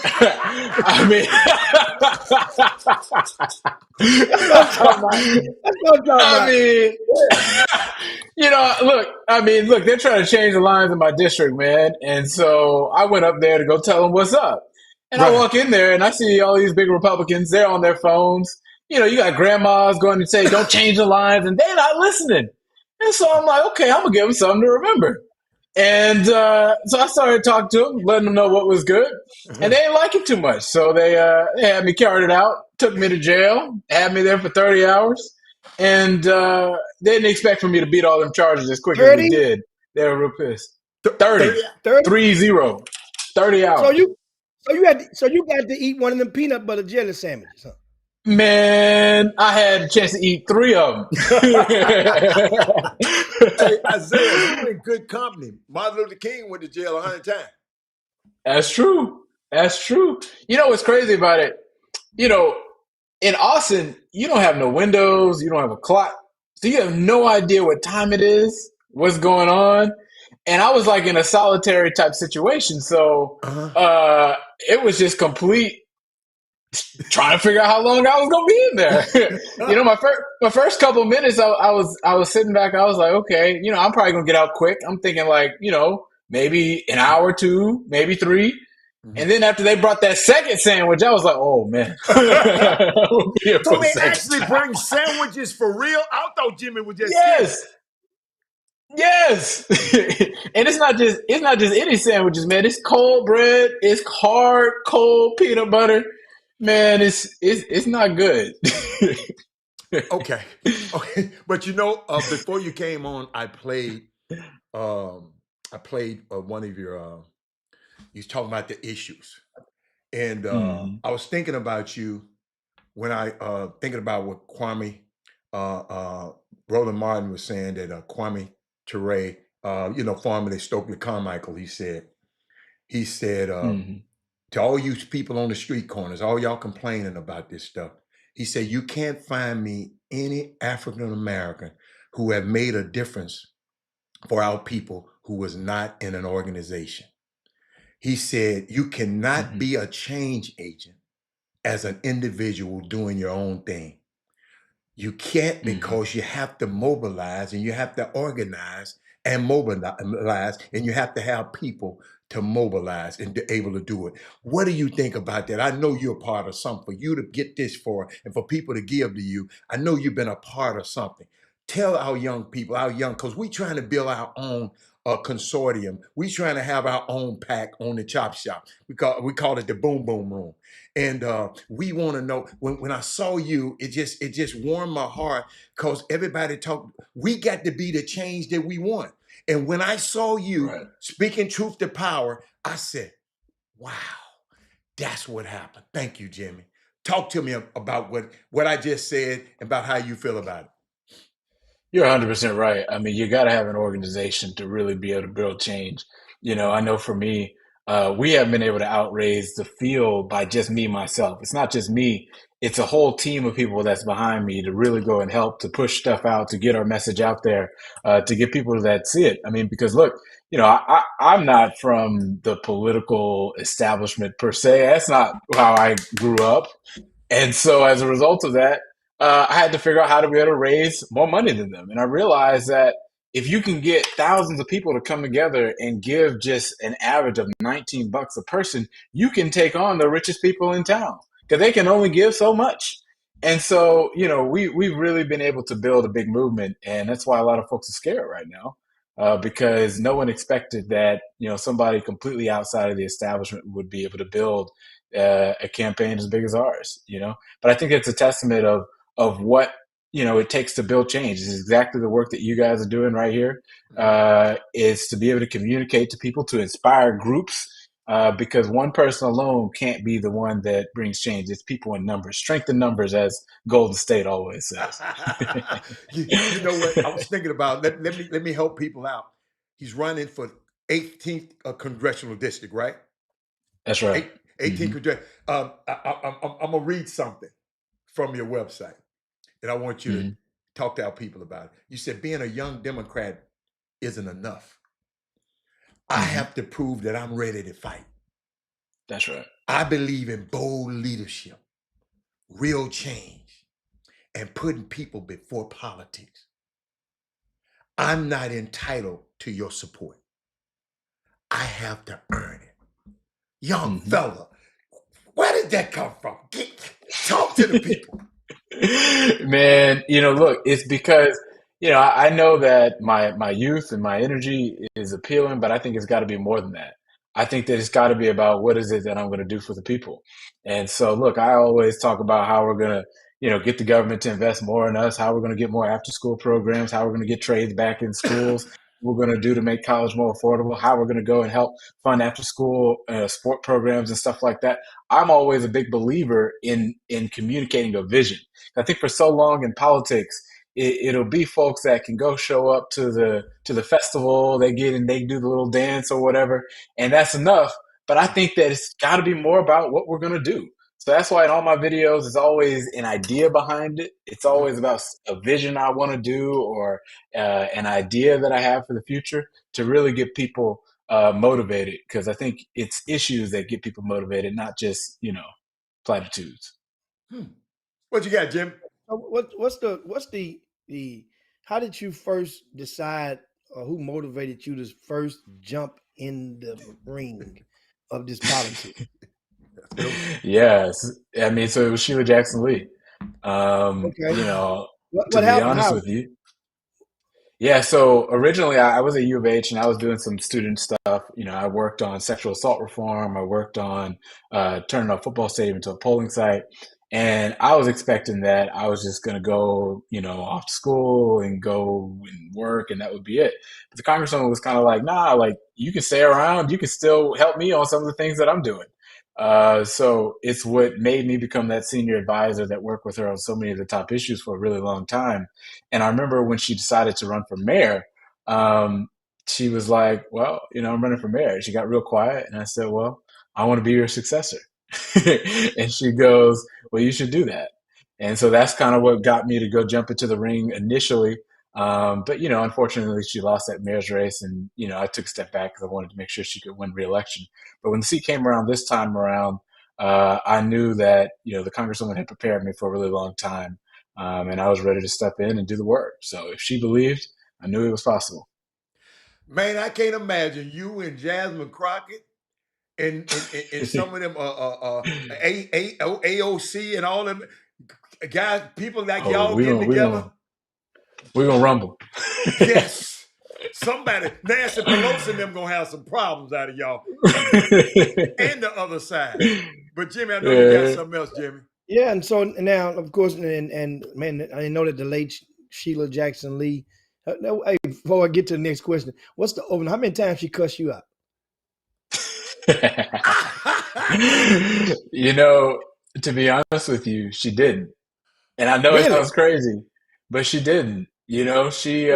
I mean, look, they're trying to change the lines in my district, man. And so I went up there to go tell them what's up. And I walk in there and I see all these big Republicans. They're on their phones. You got grandmas going to say, don't change the lines, and they're not listening. And so I'm like, okay, I'm going to give them something to remember. And so I started talking to them, letting them know what was good. And they didn't like it too much. So they had me carried out, took me to jail, had me there for 30 hours. And they didn't expect for me to beat all them charges as quick 30? As we did. They were real pissed. 30. 30 hours. So you got to eat one of them peanut butter jelly sandwiches, huh? Man, I had a chance to eat 3 of them. Hey, Isaiah, you're in good company. Martin Luther King went to jail 100 times. That's true. What's crazy about it? In Austin, you don't have no windows. You don't have a clock. So you have no idea what time it is, what's going on. And I was like in a solitary type situation. So it was just complete trying to figure out how long I was gonna be in there. My first couple of minutes, I was sitting back. I was like, okay, I'm probably gonna get out quick. I'm thinking like, maybe an hour or two, maybe three. And then after they brought that second sandwich, I was like, oh man. So they actually bring sandwiches for real? I thought Jimmy was just kidding. Yes. And it's not just any sandwiches, man. It's cold bread, it's hard, cold peanut butter. Man, it's not good. Okay. But before you came on, I played one of your you was talking about the issues. And I was thinking about you when I thinking about what Kwame Roland Martin was saying, that Kwame Ture, formerly Stokely Carmichael, he said to all you people on the street corners, all y'all complaining about this stuff, he said, you can't find me any African American who have made a difference for our people who was not in an organization. He said, you cannot be a change agent as an individual doing your own thing. You can't, because you have to mobilize and you have to organize and mobilize, and you have to have people to mobilize and to able to do it. What do you think about that? I know you're a part of something. For you to get this for, and for people to give to you, I know you've been a part of something. Tell our young people, because we're trying to build our own consortium. We're trying to have our own pack on the Chop Shop. We call it the Boom Boom Room. And we want to know, when I saw you, it just warmed my heart, because everybody we got to be the change that we want. And when I saw you speaking truth to power, I said, wow, that's what happened. Thank you, Jimmy. Talk to me about what I just said, about how you feel about it. You're 100% right. I mean, you got to have an organization to really be able to build change. I know for me, we have been able to outraise the field by just me, myself. It's not just me. It's a whole team of people that's behind me to really go and help, to push stuff out, to get our message out there, to get people that see it. I mean, because look, I'm not from the political establishment per se. That's not how I grew up. And so as a result of that, I had to figure out how to be able to raise more money than them. And I realized that if you can get thousands of people to come together and give just an average of $19 a person, you can take on the richest people in town, because they can only give so much. And so, we've really been able to build a big movement. And that's why a lot of folks are scared right now, because no one expected that, somebody completely outside of the establishment would be able to build a campaign as big as ours, But I think it's a testament of what it takes to build change. It's exactly the work that you guys are doing right here, is to be able to communicate to people, to inspire groups, because one person alone can't be the one that brings change. It's people in numbers, strength in numbers, as Golden State always says. You know what I was thinking about? Let me help people out. He's running for 18th congressional district, right? That's right. 18th congressional. I'm gonna read something from your website, and I want you to talk to our people about it. You said being a young Democrat isn't enough. I have to prove that I'm ready to fight. That's right. I believe in bold leadership, real change, and putting people before politics. I'm not entitled to your support. I have to earn it. Young fella, where did that come from? Talk to the people. Man, look, it's because, I know that my youth and my energy is appealing, but I think it's got to be more than that. I think that it's got to be about what is it that I'm going to do for the people. And so, look, I always talk about how we're going to, get the government to invest more in us, how we're going to get more after school programs, how we're going to get trades back in schools, what we're going to do to make college more affordable, how we're going to go and help fund after school sport programs and stuff like that. I'm always a big believer in communicating a vision. I think for so long in politics, it'll be folks that can go show up to the festival, they get and they do the little dance or whatever, and that's enough. But I think that it's got to be more about what we're going to do. So that's why in all my videos, it's always an idea behind it. It's always about a vision I want to do or an idea that I have for the future to really get people motivated. Because I think it's issues that get people motivated, not just, platitudes. What you got, Jim? What's the how did you first decide, or who motivated you to first jump in the ring of this politics? Yes. I mean, so it was Sheila Jackson Lee. Okay. To What be happened? honest How? with you. Yeah, so originally I was at U of H and I was doing some student stuff. I worked on sexual assault reform. I worked on turning a football stadium into a polling site. And I was expecting that I was just going to go, off to school and go and work and that would be it. But the congresswoman was kind of like, nah, like you can stay around. You can still help me on some of the things that I'm doing. So it's what made me become that senior advisor that worked with her on so many of the top issues for a really long time. And I remember when she decided to run for mayor, she was like, well, I'm running for mayor. She got real quiet. And I said, well, I want to be your successor. And she goes, well, you should do that. And so that's kind of what got me to go jump into the ring initially. But, unfortunately, she lost that mayor's race. And, I took a step back because I wanted to make sure she could win re-election. But when the seat came around this time around, I knew that, the congresswoman had prepared me for a really long time. And I was ready to step in and do the work. So if she believed, I knew it was possible. Man, I can't imagine you and Jasmine Crockett and some of them AOC and all them guys, people like y'all getting together. We're gonna rumble. Yes. Somebody, Nancy Pelosi and them gonna have some problems out of y'all and the other side. But Jimmy, I know you got something else, Jimmy. Yeah, and so now, of course, and man, I know that the late Sheila Jackson Lee. Hey, before I get to the next question, what's the open? How many times she cussed you out? To be honest with you, she didn't. And I know It sounds crazy, but she didn't. She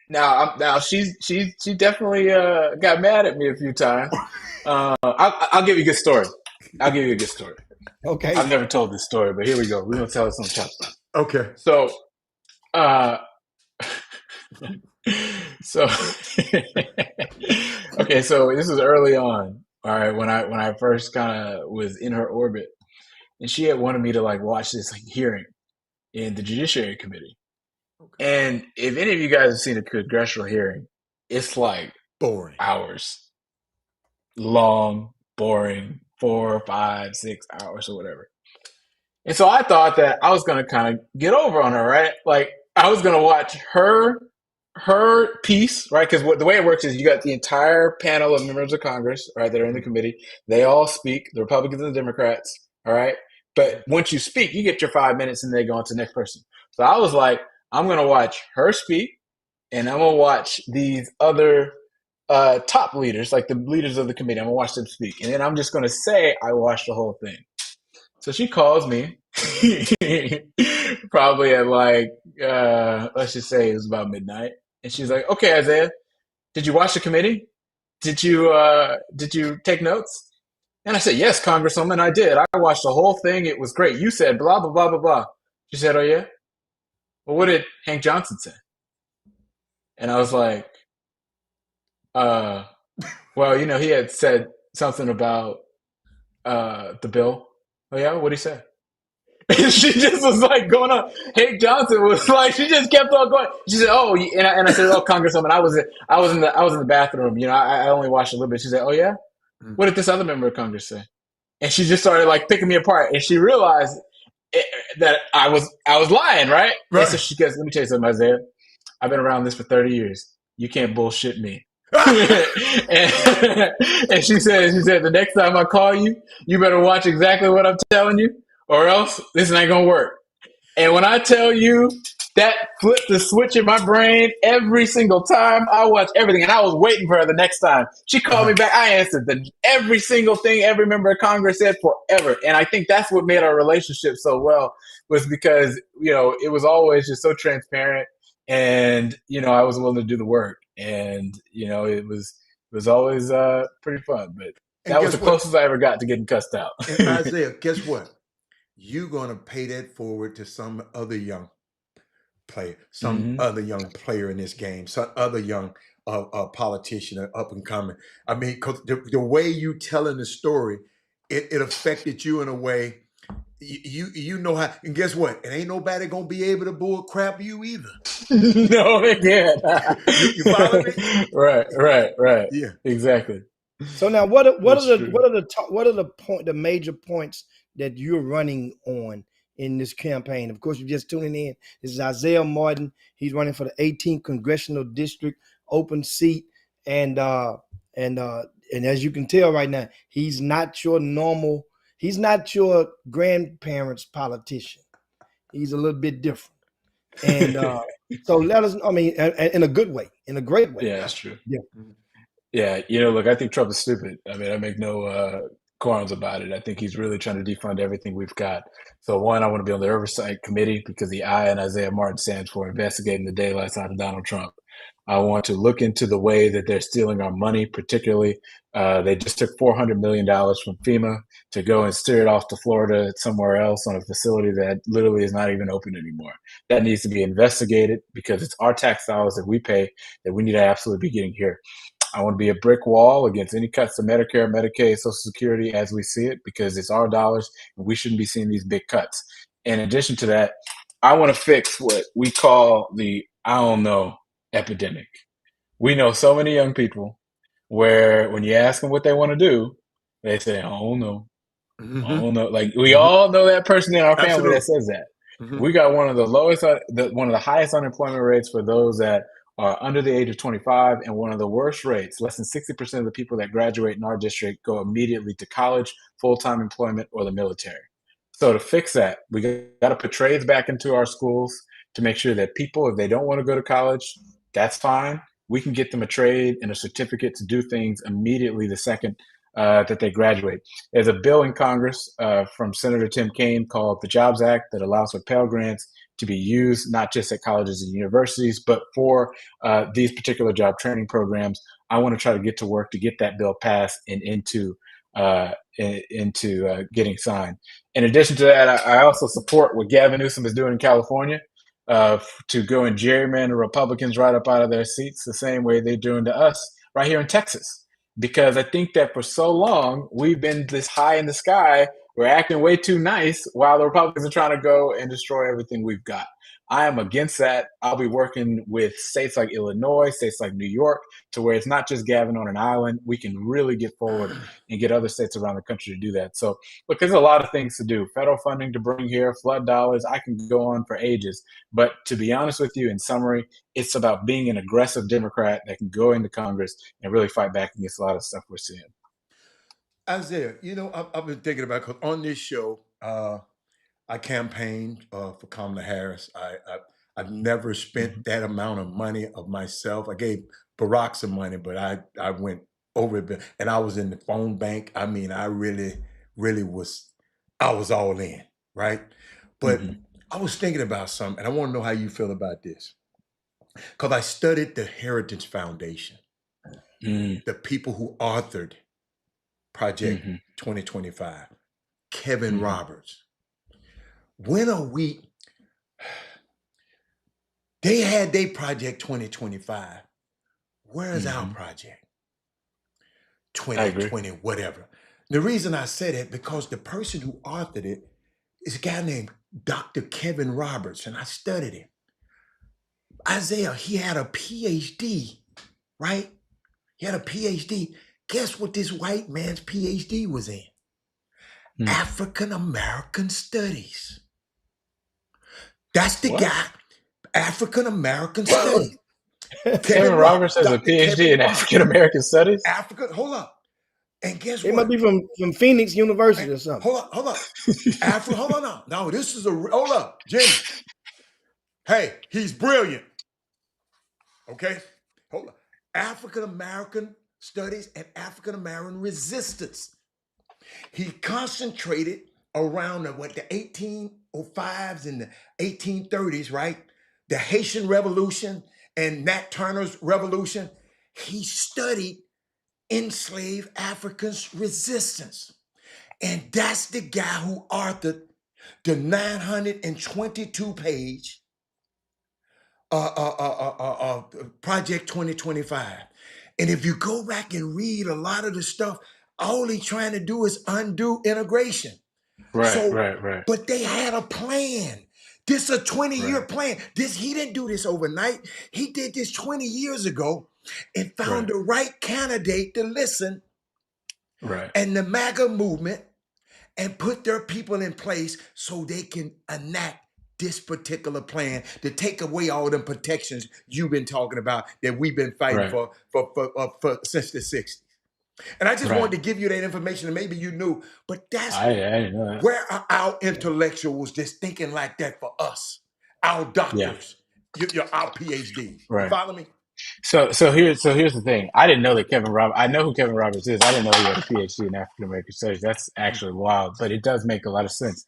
now she definitely got mad at me a few times. I'll give you a good story. Okay. I've never told this story, but here we go. We're gonna tell it on Chop Shop. Okay. So okay, so this was early on. All right, when I first kind of was in her orbit, and she had wanted me to watch this hearing in the Judiciary Committee. Okay. And if any of you guys have seen a congressional hearing, it's boring, hours long, boring, 4, 5, 6 hours or whatever. And so I thought that I was gonna kind of get over on her, right? I was gonna watch her piece, right? Because the way it works is you got the entire panel of members of Congress, right, that are in the committee. They all speak, the Republicans and the Democrats, all right? But once you speak, you get your 5 minutes and they go on to the next person. So I was like, I'm going to watch her speak and I'm going to watch these other top leaders, like the leaders of the committee. I'm going to watch them speak. And then I'm just going to say I watched the whole thing. So she calls me probably at let's just say it was about midnight. And she's like, okay, Isaiah, did you watch the committee? Did you take notes? And I said, yes, Congresswoman, I did. I watched the whole thing. It was great. You said blah, blah, blah, blah, blah. She said, oh, yeah? Well, what did Hank Johnson say? And I was like, well, he had said something about the bill. Oh, yeah? What'd he say? And she just was going on. Hank Johnson was she just kept on going. She said, "Oh," and I said, "Oh, Congresswoman, I was in the bathroom. I only watched a little bit." She said, "Oh yeah, what did this other member of Congress say?" And she just started picking me apart, and she realized that I was lying, right? And so she goes, "Let me tell you something, Isaiah. I've been around this for 30 years. You can't bullshit me." and she said, the next time I call you, you better watch exactly what I'm telling you, or else this ain't gonna work. And when I tell you that flipped the switch in my brain every single time, I watched everything. And I was waiting for her the next time. She called me back. I answered every single thing every member of Congress said forever. And I think that's what made our relationship so well, was because, it was always just so transparent. And, I was willing to do the work. And, it was always pretty fun. But And That was guess the what? closest I ever got to getting cussed out. And Isaiah, guess what? You're gonna pay that forward to some other young player, some Mm-hmm. other young player in this game, some other young politician, up and coming. I mean, because the way you telling the story, it affected you in a way. You know how, and guess what? It ain't nobody gonna be able to bull crap you either. No, they can't. You follow me? Right. Yeah. Exactly. So now, what are That's the true. the major points that you're running on in this campaign? Of course, you're just tuning in. This is Isaiah Martin. He's running for the 18th congressional district, open seat, and as you can tell right now, he's not your normal. He's not your grandparents' politician. He's a little bit different, and so let us. I mean, in a good way, in a great way. Yeah, that's true. Yeah. Yeah, look, I think Trump is stupid. I mean, I make no qualms about it. I think he's really trying to defund everything we've got. So, one, I want to be on the oversight committee because the I in Isaiah Martin stands for investigating the daylights out of Donald Trump. I want to look into the way that they're stealing our money, particularly. They just took $400 million from FEMA to go and steer it off to Florida somewhere else on a facility that literally is not even open anymore. That needs to be investigated because it's our tax dollars that we pay that we need to absolutely be getting here. I want to be a brick wall against any cuts to Medicare, Medicaid, Social Security as we see it, because it's our dollars and we shouldn't be seeing these big cuts. In addition to that, I want to fix what we call the I don't know epidemic. We know so many young people where when you ask them what they want to do, they say, I don't know. Mm-hmm. I don't know. Like we all know that person in our family Absolutely. that says that. Mm-hmm. We got one of the lowest, one of the highest unemployment rates for those that are under the age of 25, and one of the worst rates. Less than 60% of the people that graduate in our district go immediately to college, full-time employment, or the military. So to fix that, we got to put trades back into our schools to make sure that people, if they don't want to go to college, that's fine. We can get them a trade and a certificate to do things immediately the second that they graduate. There's a bill in Congress from Senator Tim Kaine called the Jobs Act that allows for Pell Grants to be used not just at colleges and universities, but for these particular job training programs. I want to try to get to work to get that bill passed and into getting signed. In addition to that, I also support what Gavin Newsom is doing in California to go and gerrymander Republicans right up out of their seats the same way they're doing to us right here in Texas. Because I think that for so long, we've been this high in the sky. We're acting way too nice while the Republicans are trying to go and destroy everything we've got. I am against that. I'll be working with states like Illinois, states like New York, to where it's not just Gavin on an island. We can really get forward and get other states around the country to do that. So, look, there's a lot of things to do. Federal funding to bring here, flood dollars. I can go on for ages. But to be honest with you, in summary, it's about being an aggressive Democrat that can go into Congress and really fight back against a lot of stuff we're seeing. Isaiah, I've been thinking about, because on this show, I campaigned for Kamala Harris. I've never spent that amount of money of myself. I gave Barack some money, but I went over it, and I was in the phone bank. I mean, I really was. I was all in, right? But I was thinking about something, and I want to know how you feel about this, because I studied the Heritage Foundation, the people who authored Project 2025, Kevin Roberts. When are we? They had their Project 2025. Where is our project? 2020, whatever. The reason I said it, because the person who authored it is a guy named Dr. Kevin Roberts, and I studied him. Isaiah, he had a PhD, right? He had a PhD. Guess what this white man's PhD was in? African American Studies. That's the guy, African American Studies. Kevin Roberts has a PhD in African American Studies? Hold up. And guess what? It might be from Phoenix University or something. Hold up. Hold on now. No, this is hold up, Jimmy. Hey, he's brilliant. Okay? Hold up. African American Studies and African American Resistance. He concentrated around the 1805s and the 1830s, right? The Haitian Revolution and Nat Turner's Revolution. He studied enslaved Africans' resistance. And that's the guy who authored the 922-page Project 2025. And if you go back and read a lot of the stuff, all he's trying to do is undo integration. Right. But they had a plan. This is a 20-year plan. He didn't do this overnight. He did this 20 years ago and found the right candidate to listen. And the MAGA movement, and put their people in place so they can enact this particular plan to take away all them protections you've been talking about that we've been fighting for since the 60s. And I just wanted to give you that information, and maybe you knew, but that's I didn't know that. where are our intellectuals just thinking like that for us, our doctors, our PhDs. You follow me? So here's the thing. I didn't know that I know who Kevin Roberts is. I didn't know he had a PhD in African American studies. That's actually wild, but it does make a lot of sense.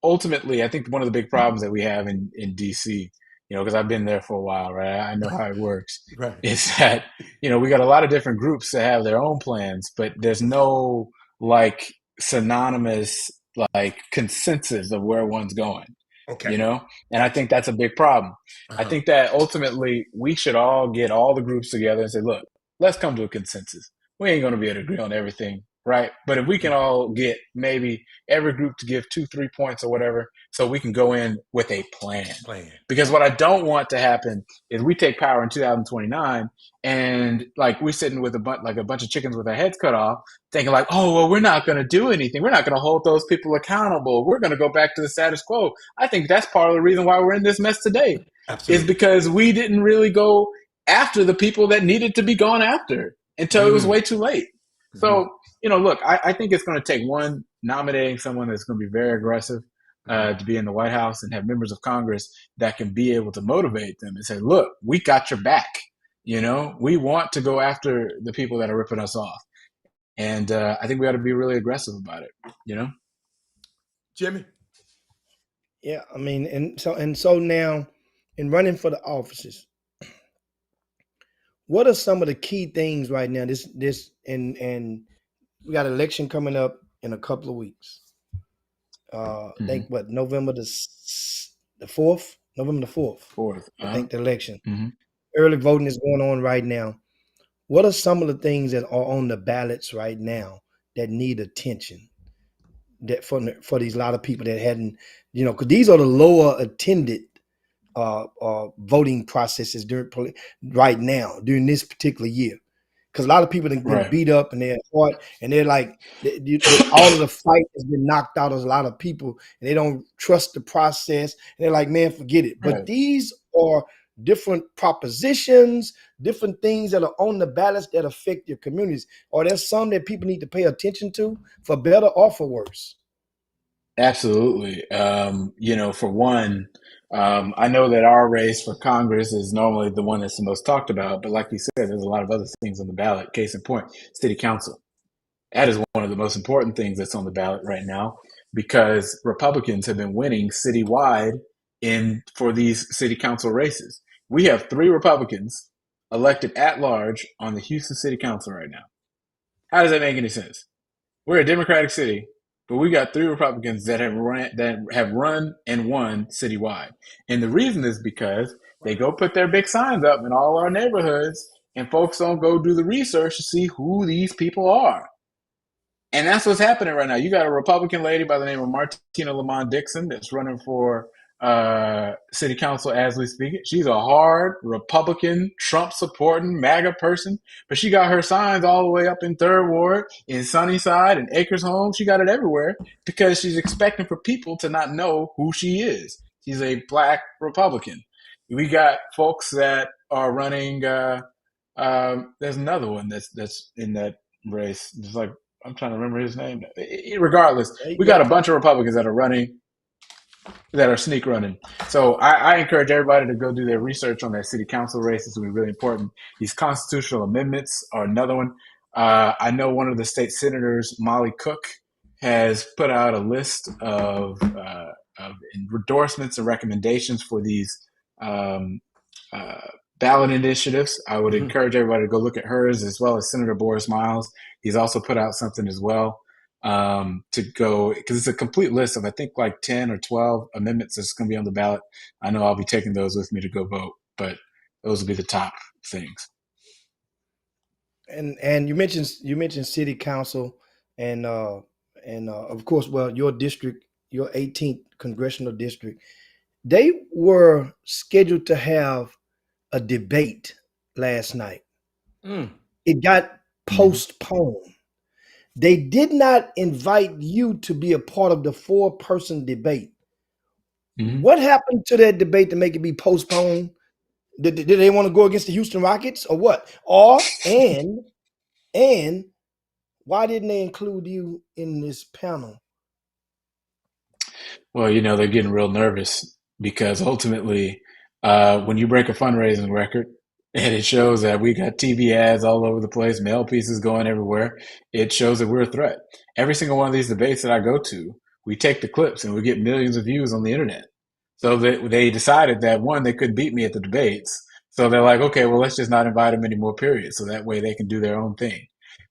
Ultimately, I think one of the big problems that we have in DC, because I've been there for a while, right? I know how it works. Is that, we got a lot of different groups that have their own plans, but there's no like synonymous like consensus of where one's going. And I think that's a big problem. I think that ultimately we should all get all the groups together and say, look, let's come to a consensus. We ain't going to be able to agree on everything, right? But if we can all get maybe every group to give 2-3 points or whatever, so we can go in with a plan. Because what I don't want to happen is we take power in 2029 and like we're sitting with a bunch of chickens with their heads cut off, thinking like, oh, well, we're not going to do anything. We're not going to hold those people accountable. We're going to go back to the status quo. I think that's part of the reason why we're in this mess today. Is because we didn't really go after the people that needed to be gone after until it was way too late. So, look, I think it's going to take one nominating someone that's going to be very aggressive to be in the White House and have members of Congress that can be able to motivate them and say, look, we got your back. We want to go after the people that are ripping us off. And I think we ought to be really aggressive about it, Jimmy? Yeah, I mean, and so now in running for the offices, what are some of the key things right now? And we got an election coming up in a couple of weeks. I think November the 4th? November the 4th. I think the election. Early voting is going on right now. What are some of the things that are on the ballots right now that need attention? That for these lot of people that hadn't, because these are the lower attended voting processes right now during this particular year. Because a lot of people get beat up and they're hard, and they're like, all of the fight has been knocked out of a lot of people, and they don't trust the process. And they're like, man, forget it. But these are different propositions, different things that are on the ballots that affect your communities. Or there's some that people need to pay attention to for better or for worse. Absolutely. For one, I know that our race for Congress is normally the one that's the most talked about, but like you said, there's a lot of other things on the ballot. Case in point, city council. That is one of the most important things that's on the ballot right now because Republicans have been winning citywide for these city council races. We have 3 Republicans elected at large on the Houston City Council right now. How does that make any sense? We're a Democratic city, but we got 3 Republicans that have run and won citywide. And the reason is because they go put their big signs up in all our neighborhoods, and folks don't go do the research to see who these people are. And that's what's happening right now. You got a Republican lady by the name of Martina Lamont Dixon that's running for city council as we speak. She's a hard Republican, Trump-supporting MAGA person, but she got her signs all the way up in 3rd Ward, in Sunnyside, and Acres Home. She got it everywhere because she's expecting for people to not know who she is. She's a Black Republican. We got folks that are running. There's another one that's in that race. It's like, I'm trying to remember his name. Regardless, we got a bunch of Republicans that are running, that are sneak running. So I encourage everybody to go do their research on that city council race. It's going to be really important. These constitutional amendments are another one. I know one of the state senators, Molly Cook, has put out a list of endorsements and recommendations for these ballot initiatives. I would Mm-hmm. encourage everybody to go look at hers, as well as Senator Boris Miles. He's also put out something as well to go, because it's a complete list of, I think, like 10 or 12 amendments that's going to be on the ballot. I know I'll be taking those with me to go vote, but those will be the top things. And you mentioned city council and of course, well, your district, your 18th congressional district, they were scheduled to have a debate last night. It got postponed. They did not invite you to be a part of the 4-person debate. What happened to that debate to make it be postponed? Did they want to go against the Houston Rockets or what? And why didn't they include you in this panel? Well, they're getting real nervous because ultimately, when you break a fundraising record and it shows that we got TV ads all over the place, mail pieces going everywhere, it shows that we're a threat. Every single one of these debates that I go to, we take the clips and we get millions of views on the internet. So they decided that, one, they couldn't beat me at the debates. So they're like, okay, well, let's just not invite them anymore, period. So that way they can do their own thing.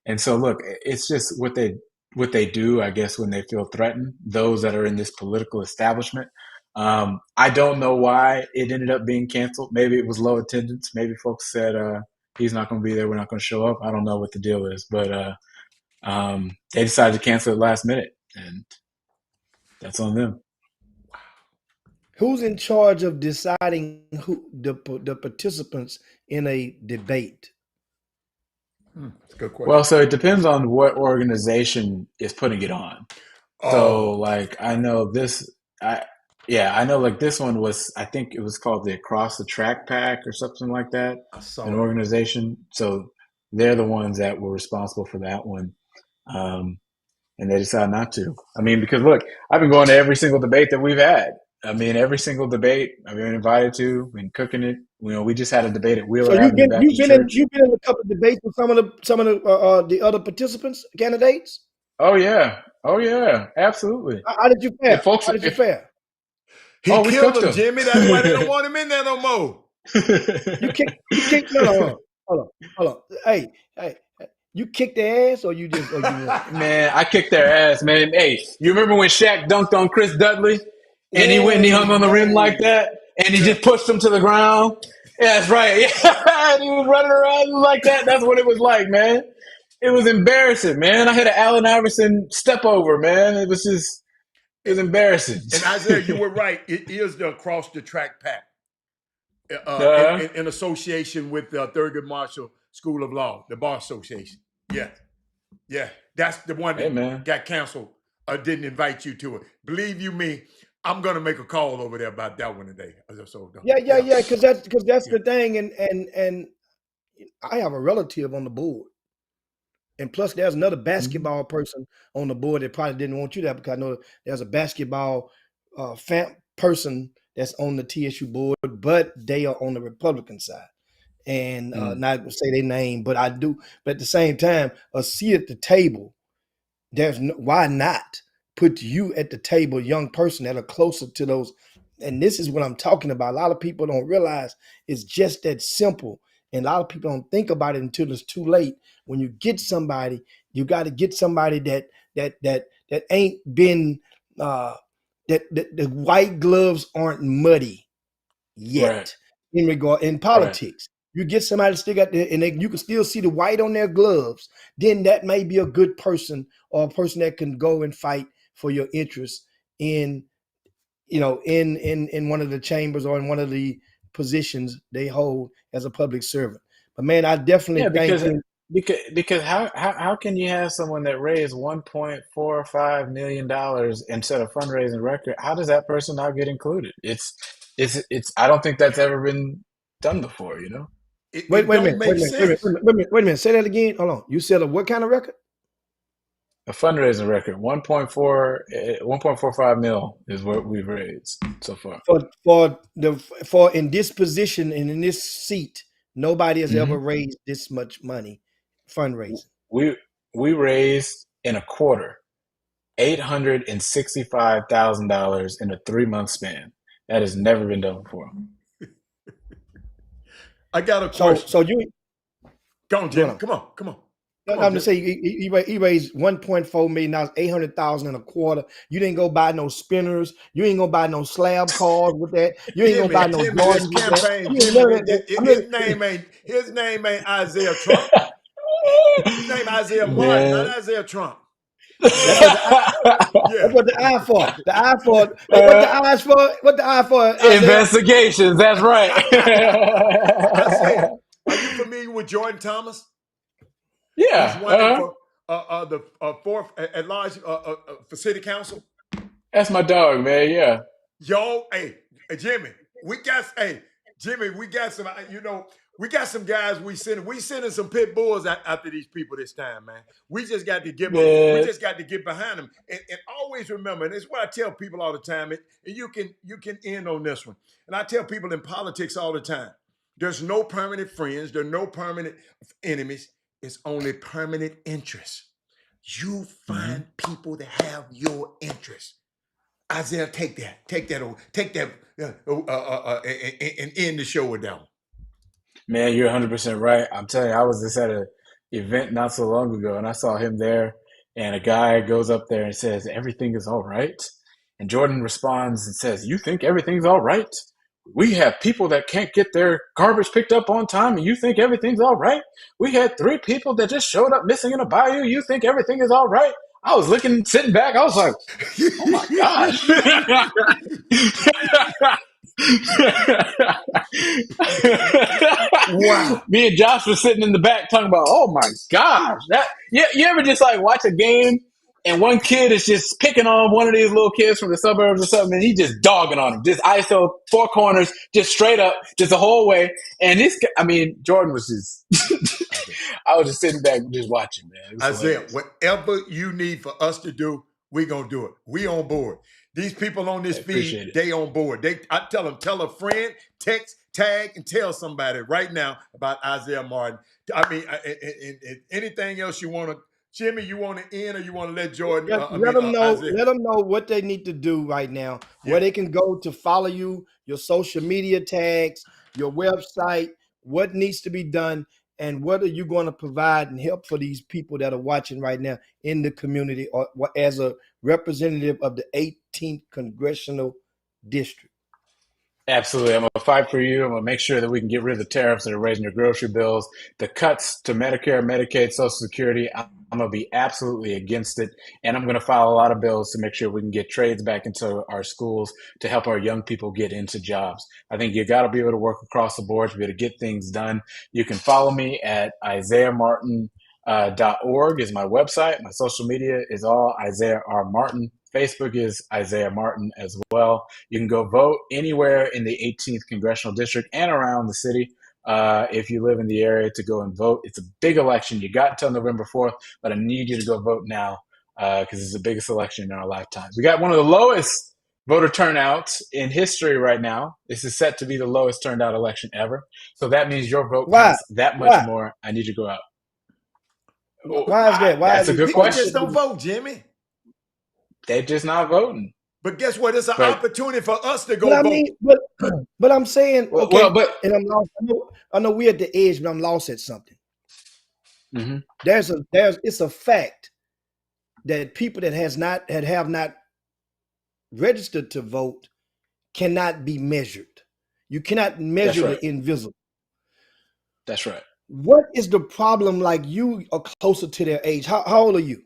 And so, look, it's just what they do, I guess, when they feel threatened, those that are in this political establishment. I don't know why it ended up being canceled. Maybe it was low attendance. Maybe folks said he's not going to be there. We're not going to show up. I don't know what the deal is, but they decided to cancel it last minute, and that's on them. Who's in charge of deciding who the participants in a debate? That's a good question. Well, so it depends on what organization is putting it on. So, like, I know this. I know, like, this one was, I think it was called the Across the Track Pack or something like that, an organization. So they're the ones that were responsible for that one. And they decided not to. I mean, because look, I've been going to every single debate that we've had. I mean, every single debate I've been invited to, been cooking it. We just had a debate at So Wheeler Avenue Baptist Church. you've been in a couple of debates with some of the other participants, candidates. Oh yeah, absolutely. How did you fare? How did you fare? He killed him, Jimmy. That's why they don't want him in there no more. You kicked. No, hold on. Hey, you kicked their ass, or you won? Man, I kicked their ass, man. Hey, you remember when Shaq dunked on Chris Dudley, and he went and he hung on the rim like that, and he just pushed him to the ground? Yeah, that's right. Yeah, and he was running around like that. That's what it was like, man. It was embarrassing, man. I had an Allen Iverson step over, man. It was embarrassing. And Isaiah, you were right. It is the Across the Track Pack in association with the Thurgood Marshall School of Law, the Bar Association. Yeah. That's the one that got canceled or didn't invite you to it. Believe you me, I'm gonna make a call over there about that one today. Yeah. Because that's the thing, and I have a relative on the board. And plus, there's another basketball person on the board that probably didn't want you there, because I know there's a basketball person that's on the TSU board, but they are on the Republican side. And not going to say their name, but I do. But at the same time, a seat at the table, why not put you at the table, young person that are closer to those? And this is what I'm talking about. A lot of people don't realize it's just that simple. And a lot of people don't think about it until it's too late. When you get somebody, you got to get somebody that ain't been that the white gloves aren't muddy yet in politics. You get somebody to stick out there and you can still see the white on their gloves, then that may be a good person, or a person that can go and fight for your interests in one of the chambers or in one of the positions they hold as a public servant. But man, I definitely think because how can you have someone that raised $1.45 million and set a fundraising record? How does that person not get included? It's I don't think that's ever been done before, Wait a minute. Say that again. Hold on. You said a what kind of record? A fundraising record. 1.45 mil is what we've raised so far. For in this position and in this seat, nobody has ever raised this much money fundraising. We raised in a quarter $865,000 in a 3-month span. That has never been done before. I got a question. So you go on, Jimmy. Come on. I'm just saying he raised $1.4 million, $800,000 in a quarter. You didn't go buy no spinners. You ain't gonna buy no slab cars with that. You ain't gonna buy no Jordans with that. His name ain't Isaiah Trump. His name Isaiah Martin, not Isaiah Trump. That's what the eye for. The eye for. Hey, what the eyes for? What the eye for? Isaiah? Investigations. That's right. I said, are you familiar with Jordan Thomas? Yeah. He's running for the fourth at large for city council. That's my dog, man. Yeah. Yo, hey, Jimmy, we got some. We got some guys. We sending some pit bulls after these people this time, man. We just got to get them. We just got to get behind them, and always remember. And it's what I tell people all the time. And you can end on this one. And I tell people in politics all the time. There's no permanent friends. There's no permanent enemies. It's only permanent interests. You find people that have your interests. Isaiah, take that, and end the show with that one. Man, you're 100% right. I'm telling you, I was just at an event not so long ago, and I saw him there, and a guy goes up there and says, "Everything is all right." And Jordan responds and says, "You think everything's all right? We have people that can't get their garbage picked up on time, and you think everything's all right? We had 3 people that just showed up missing in a bayou. You think everything is all right?" I was sitting back. I was like, "Oh my gosh." Wow. Me and Josh were sitting in the back talking about, "Oh my gosh." You ever just like watch a game and one kid is just picking on one of these little kids from the suburbs or something, and he just dogging on him, just ISO 4 corners, just straight up, just the whole way. And Jordan was just, I was just sitting back just watching, man. Isaiah, whatever you need for us to do, we gonna do it. We on board. These people on this feed, they on board. I tell them, tell a friend, text, tag, and tell somebody right now about Isaiah Martin. I mean, anything else you want to, Jimmy, you want to end or you want to let Jordan? Let them know. Let them know what they need to do right now. Yeah. Where they can go to follow you, your social media tags, your website, what needs to be done, and what are you going to provide and help for these people that are watching right now in the community, or as a representative of the 18th Congressional District? Absolutely. I'm going to fight for you. I'm going to make sure that we can get rid of the tariffs that are raising your grocery bills, the cuts to Medicare, Medicaid, Social Security. I'm going to be absolutely against it. And I'm going to file a lot of bills to make sure we can get trades back into our schools to help our young people get into jobs. I think you got to be able to work across the board to be able to get things done. You can follow me at IsaiahMartin.org is my website. My social media is all Isaiah R. Martin. Facebook is Isaiah Martin as well. You can go vote anywhere in the 18th Congressional District and around the city if you live in the area to go and vote. It's a big election. You got until November 4th, but I need you to go vote now because it's the biggest election in our lifetimes. We got one of the lowest voter turnouts in history right now. This is set to be the lowest turned out election ever. So that means your vote counts that much more. I need you to go out. Why is that? That's a good question. Just don't vote, Jimmy. They're just not voting. But guess what? It's an opportunity for us to go vote. But I'm saying, okay, and I'm lost. I know we're at the edge, but I'm lost at something. Mm-hmm. It's a fact that people that have not registered to vote cannot be measured. You cannot measure the invisible. That's right. What is the problem? Like, you are closer to their age. How old are you?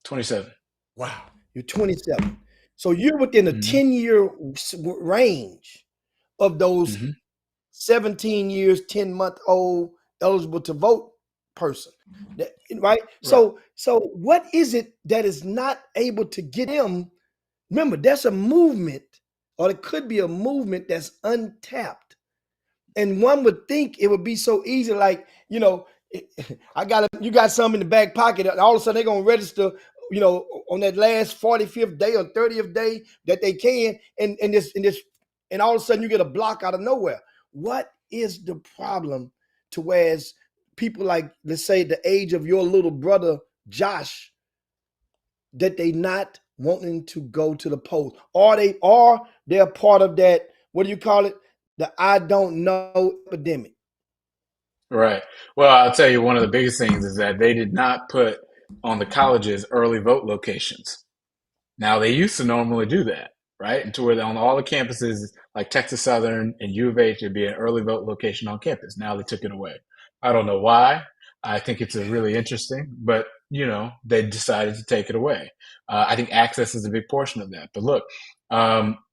27. Wow. You're 27. So you're within a 10-year range of those 17 years, 10-month-old eligible to vote person. Right? So what is it that is not able to get them? Remember, that's a movement, or it could be a movement that's untapped. And one would think it would be so easy, like, you got some in the back pocket, and all of a sudden they're gonna register, on that last 45th day or 30th day that they can, and all of a sudden you get a block out of nowhere. What is the problem to whereas people like, let's say, the age of your little brother Josh, that they not wanting to go to the polls, or they're part of that, what do you call it? the I don't know epidemic. Right. Well, I'll tell you, one of the biggest things is that they did not put on the colleges early vote locations. Now, they used to normally do that, right? And to where on all the campuses, like Texas Southern and U of H, there'd be an early vote location on campus. Now they took it away. I don't know why. I think it's a really interesting, but they decided to take it away. I think access is a big portion of that. But look,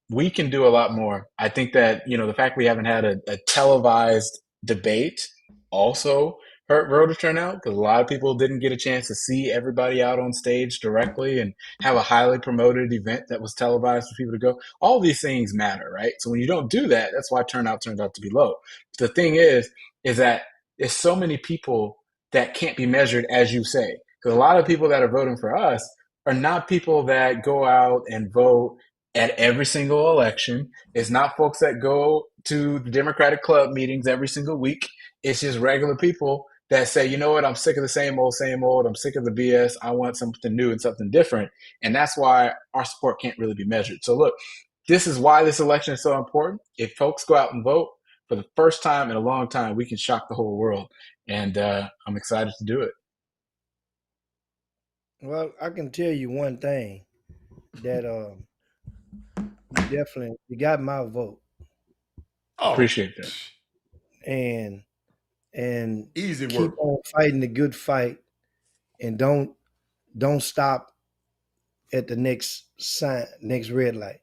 we can do a lot more. I think that the fact we haven't had a televised debate also hurt voter turnout, because a lot of people didn't get a chance to see everybody out on stage directly and have a highly promoted event that was televised for people to go. All these things matter, right? So when you don't do that, that's why turnout turns out to be low. The thing is that there's so many people that can't be measured, as you say, because a lot of people that are voting for us are not people that go out and vote at every single election. It's not folks that go to the Democratic Club meetings every single week. It's just regular people that say, you know what, I'm sick of the same old. I'm sick of the BS. I want something new and something different. And that's why our support can't really be measured. So look, this is why this election is so important. If folks go out and vote for the first time in a long time, we can shock the whole world. And I'm excited to do it. Well, I can tell you one thing, that you got my vote. Appreciate that. And easy keep work. on fighting the good fight, and don't stop at the next red light.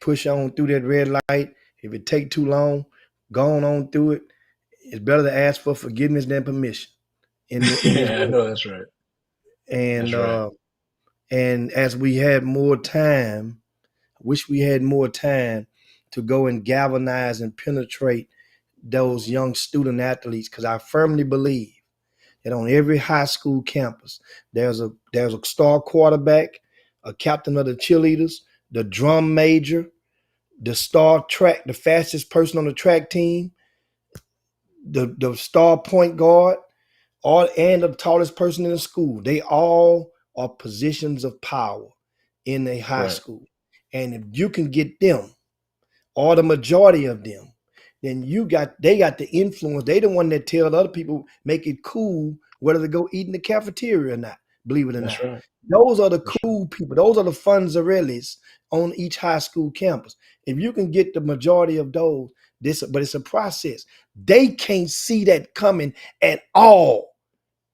Push on through that red light. If it take too long, go on through it. It's better to ask for forgiveness than permission. Yeah, no, that's right. And that's right. And as we had more time, wish we had more time to go and galvanize and penetrate those young student athletes, because I firmly believe that on every high school campus, there's a star quarterback, a captain of the cheerleaders, the drum major, the star track, the fastest person on the track team, the star point guard, and the tallest person in the school. They all are positions of power in a high school. And if you can get them, or the majority of them, then they got the influence. They the one that tell other people, make it cool whether to go eat in the cafeteria or not, believe it or That's not. right. Those are the cool people. Those are the funzarellis on each high school campus. If you can get the majority of those, but it's a process. They can't see that coming at all.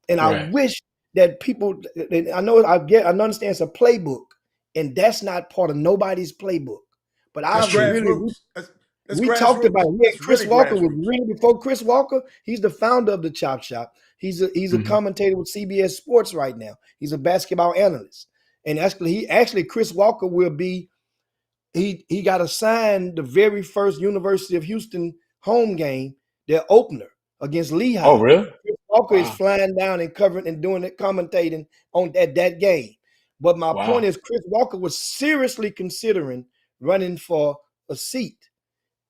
And I wish that people, I understand it's a playbook, and that's not part of nobody's playbook. But That's grassroots. We talked about it. That's Chris really Walker was grassroots. really, before Chris Walker, he's the founder of the Chop Shop. He's a commentator with CBS Sports right now. He's a basketball analyst. And actually Chris Walker will be, he got assigned the very first University of Houston home game, their opener against Lehigh. Oh, really? Chris Walker is flying down and covering and doing it, commentating on that game. But my point is, Chris Walker was seriously considering running for a seat.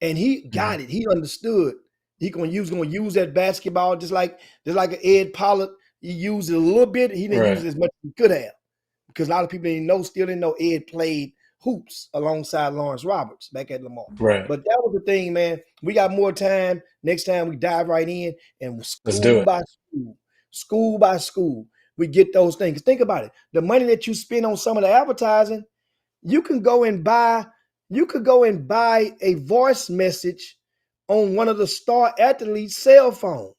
And he got it. He understood. He's gonna use that basketball just like an Ed Pollard. He used it a little bit. He didn't use it as much as he could have, because a lot of people still didn't know Ed played hoops alongside Lawrence Roberts back at Lamar. Right. But that was the thing, man. We got more time. Next time we dive right in, and school by school, we get those things. Think about it. The money that you spend on some of the advertising, you can go and buy a voice message on one of the star athletes' cell phone.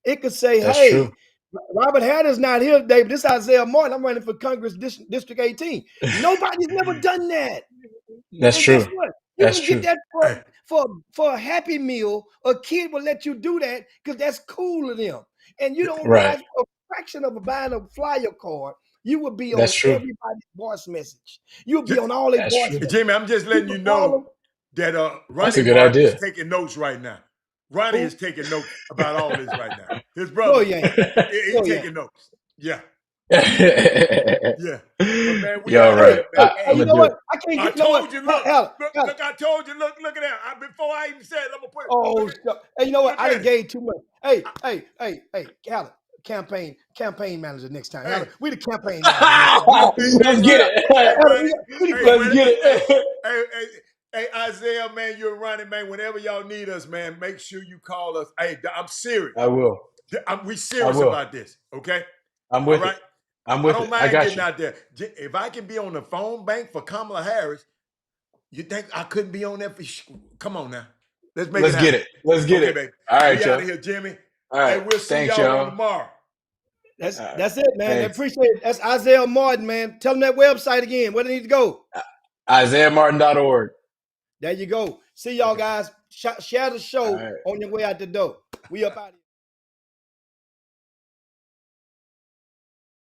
It could say, That's hey, true. Robert Hatter's not here today, but this is Isaiah Martin. I'm running for Congress District 18. Nobody's never done that. That's and true. Guess what? You That's can get true. that for a Happy Meal. A kid will let you do that because that's cool to them. And you don't realize a fraction of buying a flyer card, you will be on everybody's voice message. You'll be on all their voice messages. Jimmy, I'm just letting you know that Ronnie Martin is taking notes right now. Ronnie is taking notes about all this right now. His brother, he's taking notes. Yeah. Yeah. But man, we all right. Hey, you know what? I can't get told you, look, Look, I told you, look at that. Before I even said it, I'm Oh, gonna put it. hey, you know what? I done gave too much. Hey, Alan, campaign manager next time. Alan, we the campaign manager. Let's get it. Let's get it. Hey, Hey, Isaiah, man, you're running, man. Whenever y'all need us, man, make sure you call us. Hey, I'm serious. I will. We serious about this, okay? I'm with All right? it. I'm with I don't it. mind I got getting you. out there. If I can be on the phone bank for Kamala Harris, you think I couldn't be on there for? Come on now. Let's make it happen. Get it. Let's get okay, it. baby. All right, we y'all. out of here, Jimmy. All right. Hey, we'll see Thanks, y'all y'all. on tomorrow. That's it, man. I Thanks. appreciate it. That's Isaiah Martin, man. Tell them that website again. Where they need to go. IsaiahMartin.org. There you go. See y'all guys. Share the show right. on your way out the door. We up out of here.